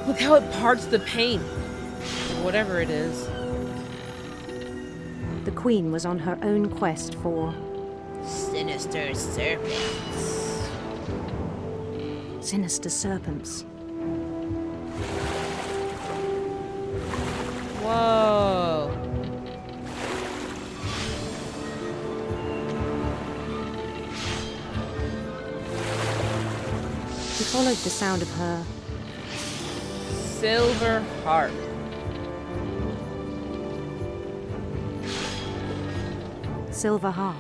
Look how it parts the paint. Whatever it is. The queen was on her own quest for sinister serpents. Sinister serpents. Whoa. He followed the sound of her silver harp. silver harp.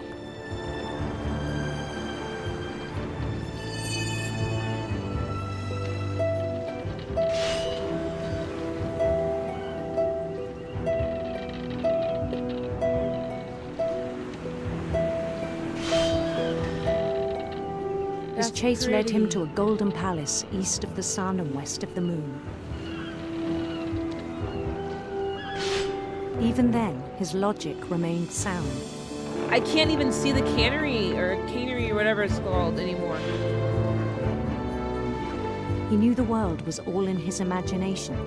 His chase led him to a golden palace east of the sun and west of the moon. Even then, his logic remained sound. I can't even see the cannery or whatever it's called anymore. He knew the world was all in his imagination.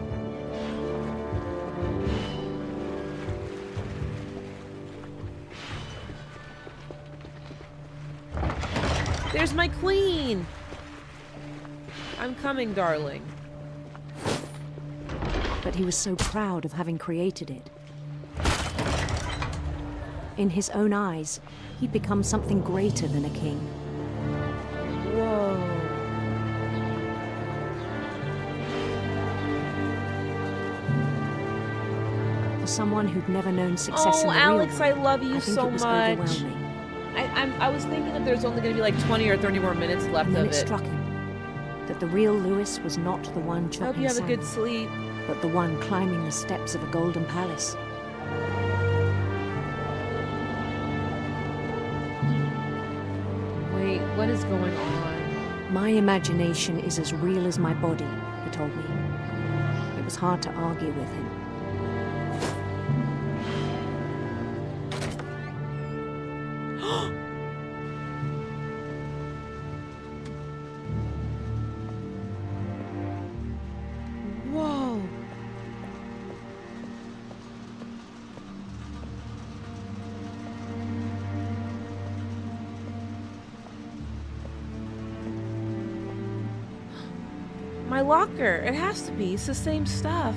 There's my queen! I'm coming, darling. But he was so proud of having created it. In his own eyes, he'd become something greater than a king. Whoa. For someone who'd never known success in the real Alex, world, I love you I think so it was much. overwhelming. I was thinking that there's only going to be like 20 or 30 more minutes left And then of it it. struck him that the real Lewis was not the one I hope chopping you have a sand, good sleep. but the one climbing the steps of a golden palace. Wait, what is going on? My imagination is as real as my body, he told me. It was hard to argue with him. Whoa. My locker. It has to be. It's the same stuff.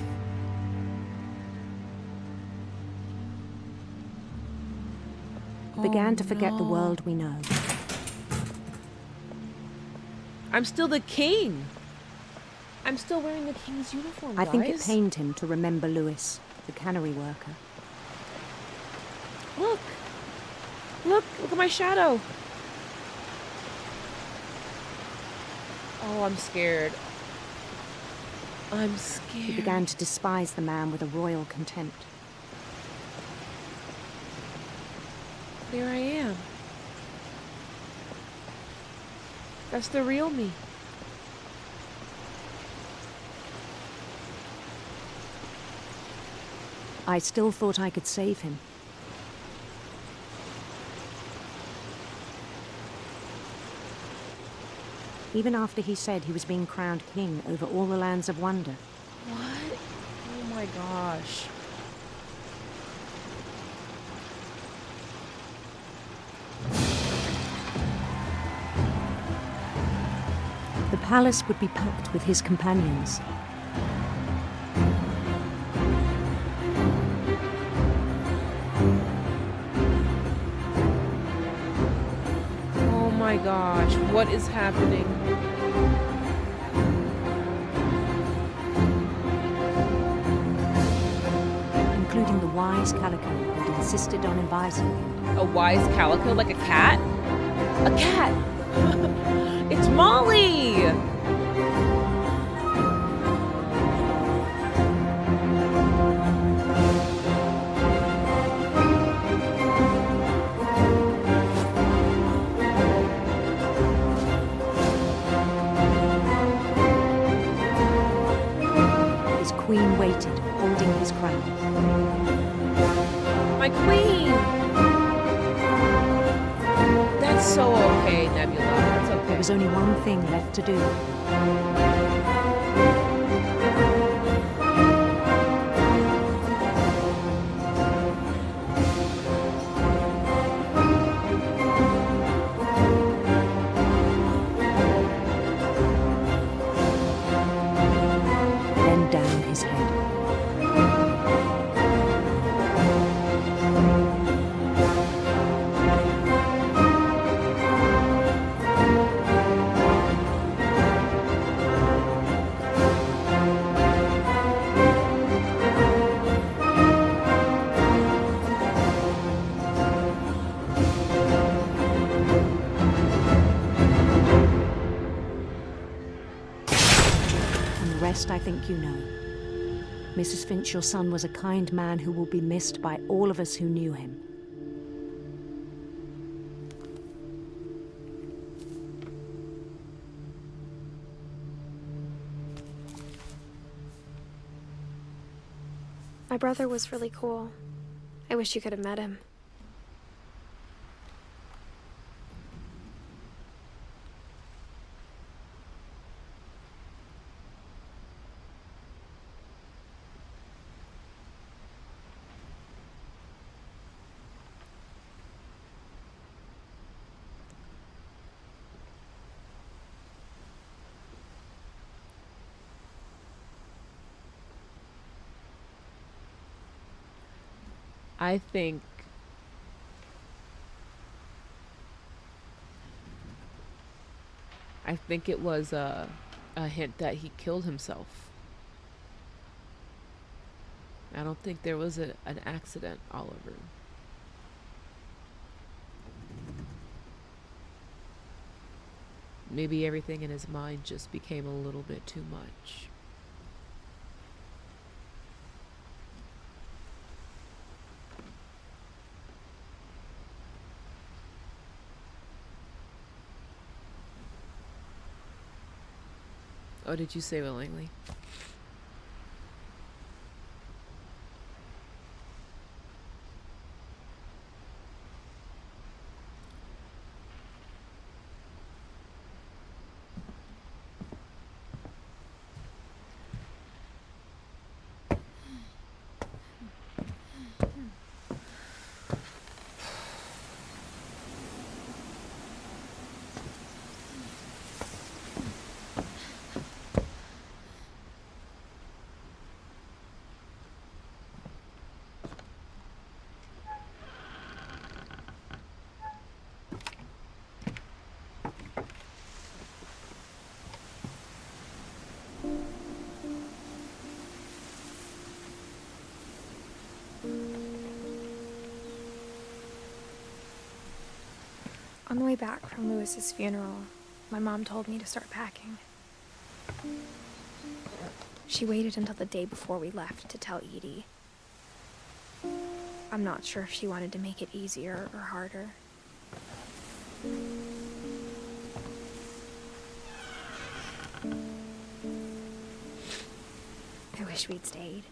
He began to forget the world we know. I'm still the king. I'm still wearing the king's uniform, I think it guys. pained him to remember Lewis, the cannery worker. Look. Look at my shadow. Oh, I'm scared. I'm scared. He began to despise the man with a royal contempt. There I am. That's the real me. I still thought I could save him. Even after he said he was being crowned king over all the lands of wonder. What? Oh my gosh. The palace would be packed with his companions. Oh my gosh, what is happening? Including the wise Calico who had insisted on advising him. A wise calico, like a cat? A cat! It's Molly! His queen waited, holding his crown. My queen! That's so okay, Nebula. That's okay. There was only one thing left to do. Bend down his head. I think you know. Mrs. Finch, your son was a kind man who will be missed by all of us who knew him. My brother was really cool. I wish you could have met him. I think it was a hint that he killed himself. I don't think there was an accident, Oliver. Maybe everything in his mind just became a little bit too much. Oh, did you say willingly? On the way back from Lewis's funeral, my mom told me to start packing. She waited until the day before we left to tell Edie. I'm not sure if she wanted to make it easier or harder. I wish we'd stayed.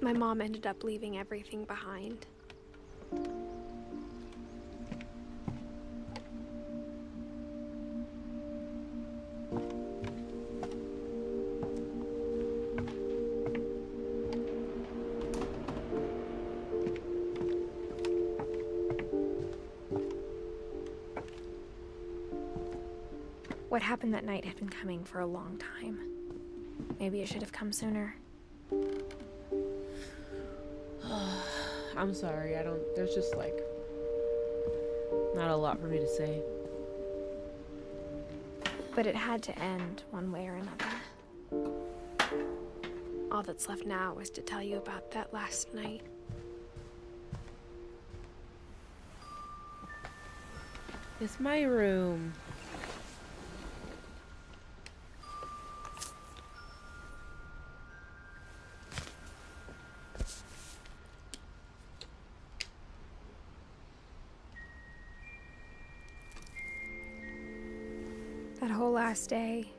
My mom ended up leaving everything behind. What happened that night had been coming for a long time. Maybe it should have come sooner. I'm sorry, there's just like not a lot for me to say. But it had to end one way or another. All that's left now is to tell you about that last night. It's my room. That whole last day,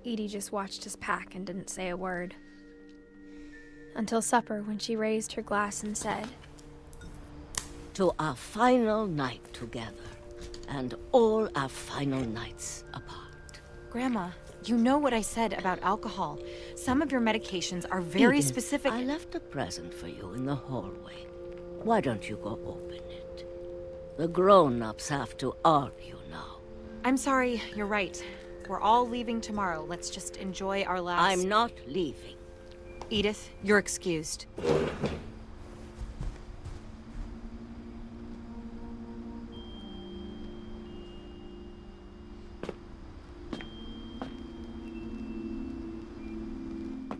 Edie just watched us pack and didn't say a word. Until supper, when she raised her glass and said, "To our final night together, and all our final nights apart." Grandma, you know what I said about alcohol. Some of your medications are very Edith, specific. I left a present for you in the hallway. Why don't you go open it? The grown-ups have to argue now. I'm sorry, you're right. We're all leaving tomorrow. Let's just enjoy our last... I'm not leaving. Edith, you're excused.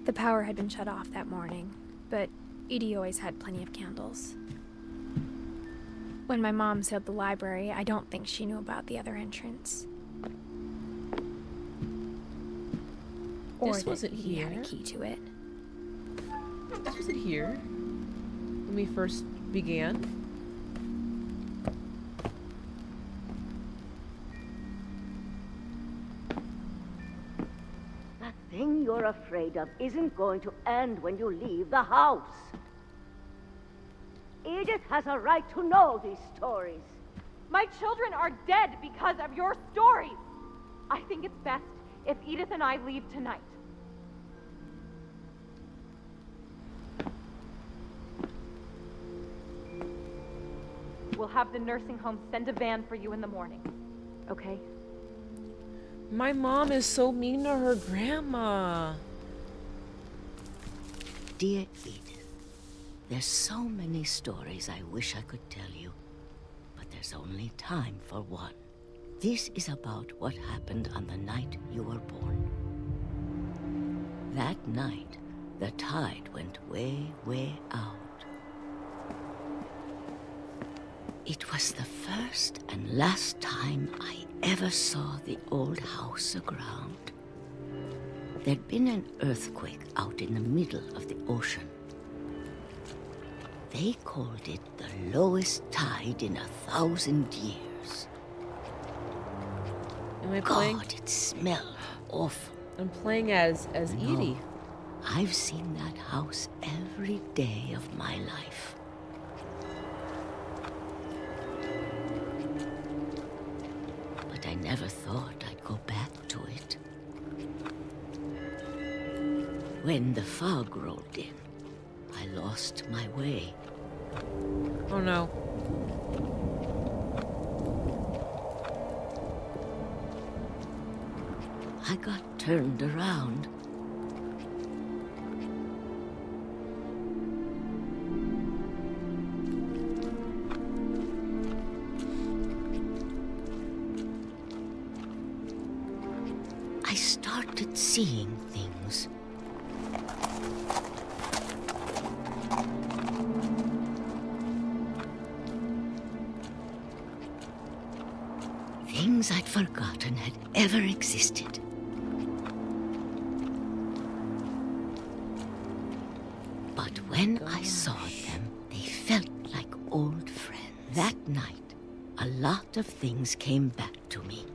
the power had been shut off that morning, but Edie always had plenty of candles. When my mom sealed the library, I don't think she knew about the other entrance. Or This wasn't that Edie here. had a key to it. This wasn't here when we first began. That thing you're afraid of isn't going to end when you leave the house. Edith has a right to know these stories. My children are dead because of your stories. I think it's best if Edith and I leave tonight. We'll have the nursing home send a van for you in the morning, okay? My mom is so mean to her grandma. Dear Edith, there's so many stories I wish I could tell you, but there's only time for one. This is about what happened on the night you were born. That night, the tide went way, way out. It was the first and last time I ever saw the old house aground. There'd been an earthquake out in the middle of the ocean. They called it the lowest tide in 1,000 years. Am I playing? God, it smelled awful. I'm playing as Edie. I've seen that house every day of my life. But I never thought I'd go back to it. When the fog rolled in, I lost my way. Oh no. I got turned around. I started seeing things. Things I'd forgotten had ever existed. But when I saw them, they felt like old friends. That night, a lot of things came back to me.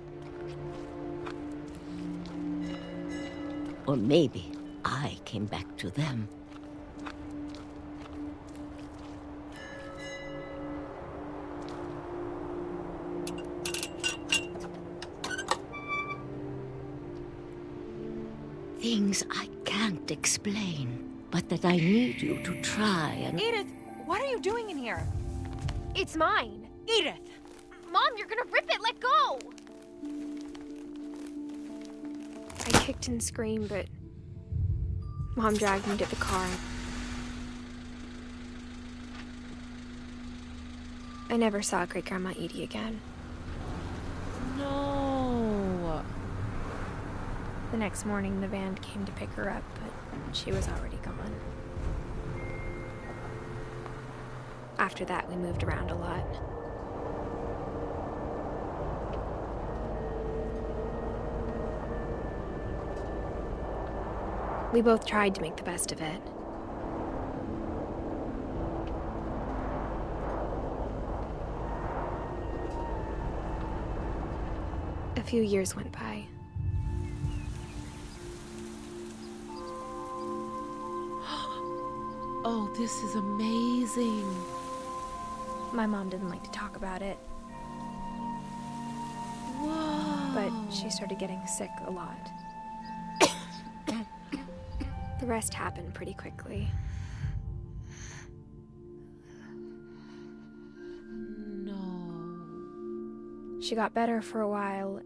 Or maybe I came back to them. Things I can't explain, but that I need you to try and... Edith, what are you doing in here? It's mine. Edith! Mom, you're gonna rip it! Let go! I kicked and screamed, but Mom dragged me to the car. I never saw Great-Grandma Edie again. No. The next morning, the van came to pick her up, but she was already gone. After that, we moved around a lot. We both tried to make the best of it. A few years went by. Oh, this is amazing. My mom didn't like to talk about it. Whoa. But she started getting sick a lot. The rest happened pretty quickly. No. She got better for a while,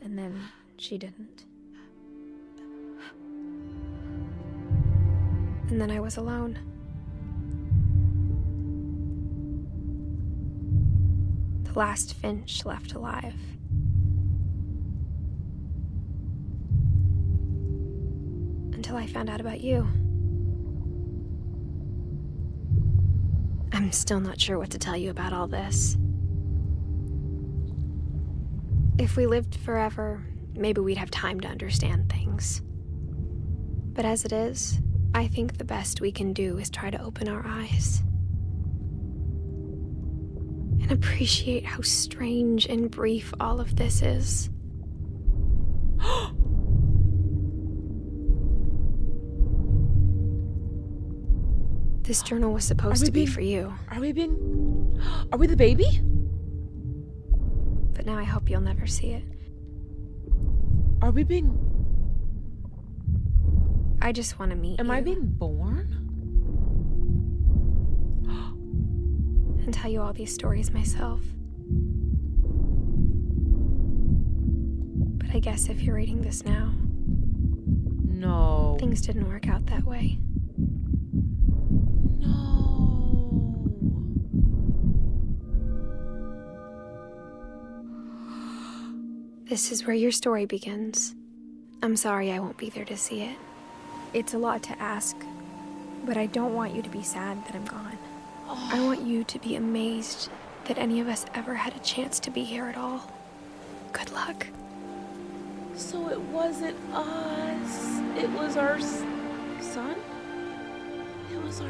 and then she didn't. And then I was alone. The last Finch left alive. Until I found out about you. I'm still not sure what to tell you about all this. If we lived forever, maybe we'd have time to understand things. But as it is, I think the best we can do is try to open our eyes. And appreciate how strange and brief all of this is. This journal was supposed to be for you. Are we the baby? But now I hope you'll never see it. Are we being... I just want to meet you. Am I being born? And tell you all these stories myself. But I guess if you're reading this now... No. Things didn't work out that way. This is where your story begins. I'm sorry I won't be there to see it. It's a lot to ask, but I don't want you to be sad that I'm gone. I want you to be amazed that any of us ever had a chance to be here at all. Good luck. So it wasn't us. It was our son? It was our...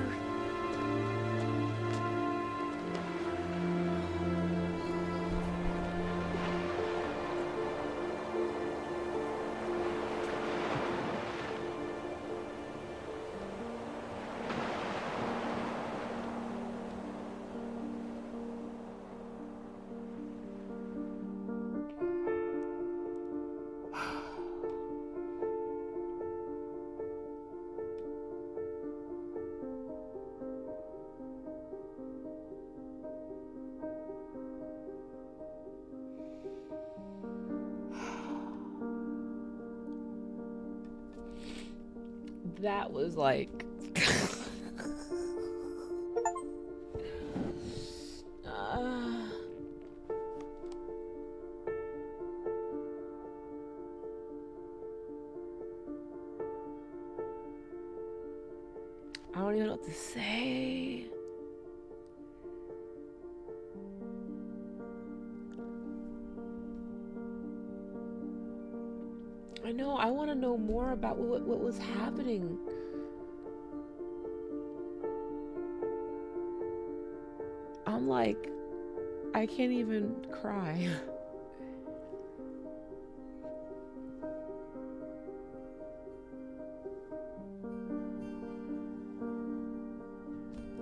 That was like... I don't even know what to say. I know, I want to know more about what was happening. I'm like, I can't even cry.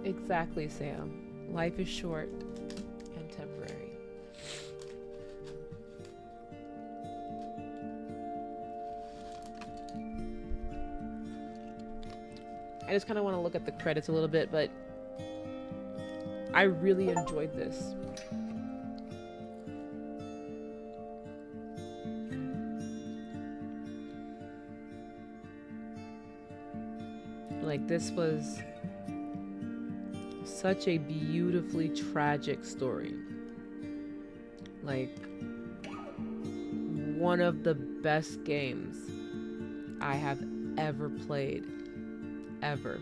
Exactly, Sam. Life is short and temporary. I just kind of want to look at the credits a little bit, but I really enjoyed this. Like, this was such a beautifully tragic story. Like, one of the best games I have ever played. Ever.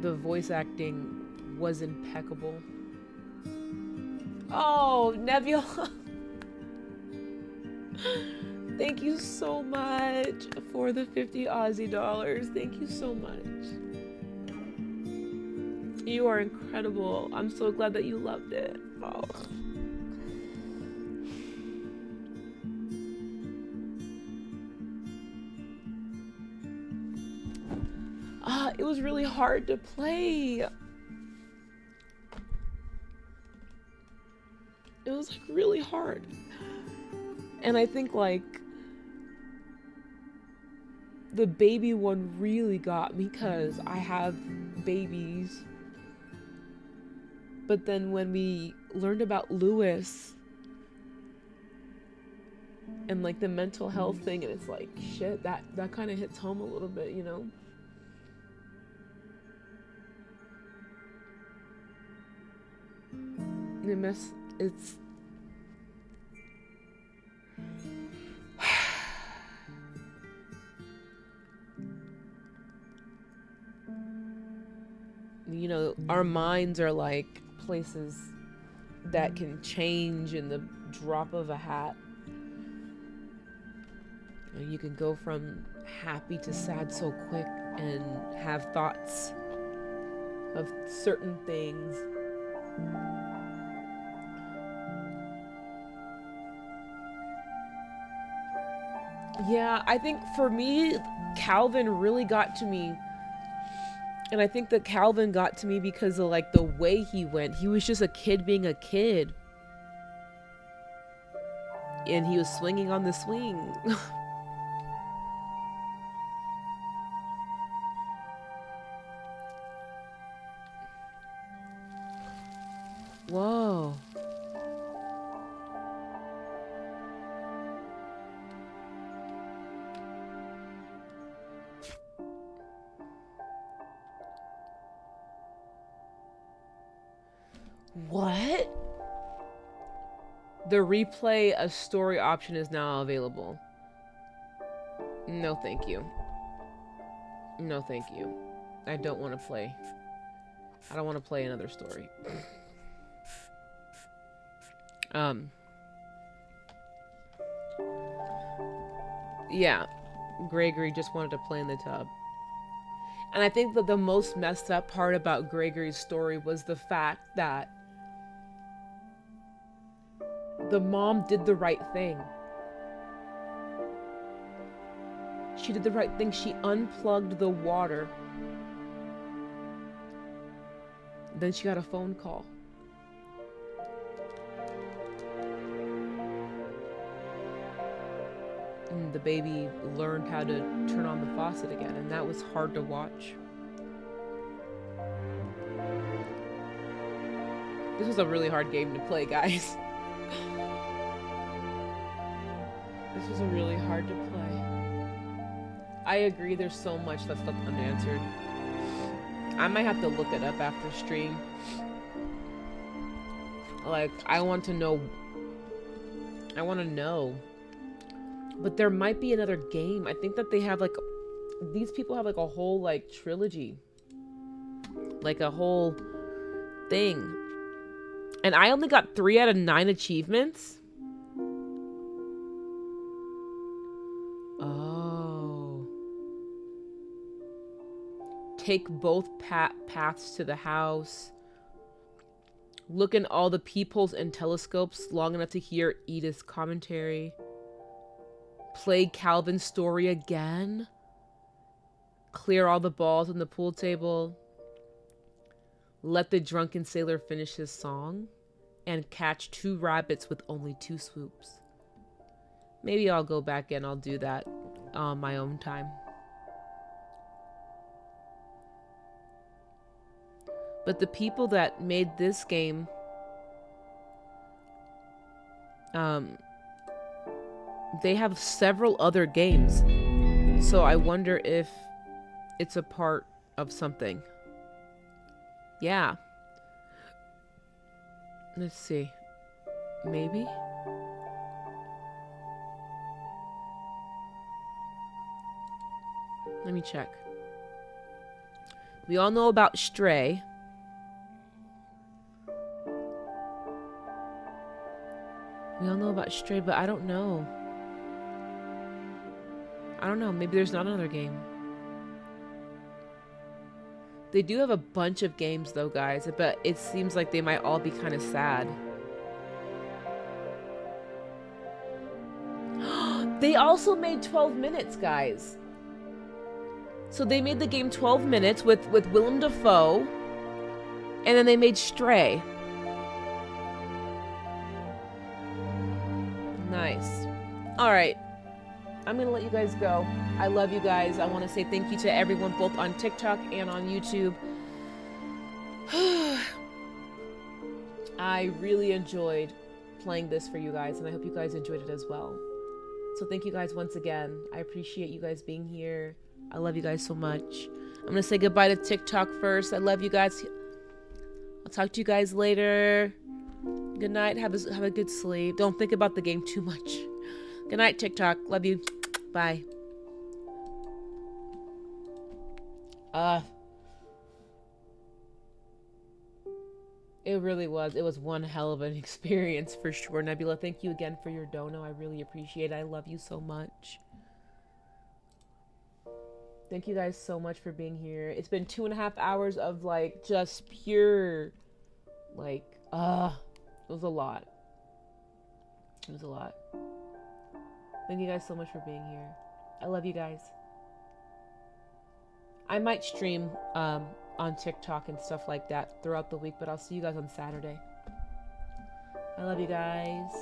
The voice acting was impeccable. Oh, Nebula! Thank you so much for the 50 Aussie dollars. Thank you so much. You are incredible. I'm so glad that you loved it. Oh. It was really hard to play. It was like really hard. And I think like the baby one really got me because I have babies. But then when we learned about Lewis and like the mental health thing, and it's like shit, that kind of hits home a little bit, you know? It's you know, our minds are like places that can change in the drop of a hat. You can go from happy to sad so quick and have thoughts of certain things. Yeah, I think for me, Calvin really got to me. And I think that Calvin got to me because of like the way he went. He was just a kid being a kid. And he was swinging on the swing. Whoa. What? The replay a story option is now available. No, thank you. No, thank you. I don't want to play. I don't want to play another story. Yeah. Gregory just wanted to play in the tub. And I think that the most messed up part about Gregory's story was the fact that the mom did the right thing. She did the right thing. She unplugged the water. Then she got a phone call. And the baby learned how to turn on the faucet again, and that was hard to watch. This was a really hard game to play, guys. This was a really hard to play. I agree, there's so much that's left unanswered. I might have to look it up after stream. Like, I want to know. But there might be another game. I think that they have like, these people have like a whole like trilogy. Like a whole thing. And I only got 3 out of 9 achievements. Oh. Take both paths to the house. Look in all the peepholes and telescopes long enough to hear Edith's commentary. Play Calvin's story again. Clear all the balls on the pool table. Let the drunken sailor finish his song. And catch 2 rabbits with only 2 swoops. Maybe I'll go back and I'll do that on my own time. But the people that made this game, they have several other games. So I wonder if it's a part of something. Yeah. Let's see. Maybe? Let me check. We all know about Stray. We all know about Stray, but I don't know. I don't know. Maybe there's not another game. They do have a bunch of games, though, guys. But it seems like they might all be kind of sad. They also made 12 minutes, guys. So they made the game 12 minutes with Willem Dafoe. And then they made Stray. Nice. Alright. I'm going to let you guys go. I love you guys. I want to say thank you to everyone both on TikTok and on YouTube. I really enjoyed playing this for you guys, and I hope you guys enjoyed it as well. So thank you guys once again. I appreciate you guys being here. I love you guys so much. I'm going to say goodbye to TikTok first. I love you guys. I'll talk to you guys later. Good night. Have a good sleep. Don't think about the game too much. Good night, TikTok. Love you. Bye. It really was. It was one hell of an experience for sure. Nebula, thank you again for your dono. I really appreciate it. I love you so much. Thank you guys so much for being here. It's been 2.5 hours of like just pure like it was a lot. It was a lot. Thank you guys so much for being here. I love you guys. I might stream on TikTok and stuff like that throughout the week, but I'll see you guys on Saturday. I love you guys.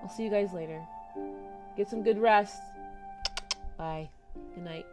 I'll see you guys later. Get some good rest. Bye. Good night.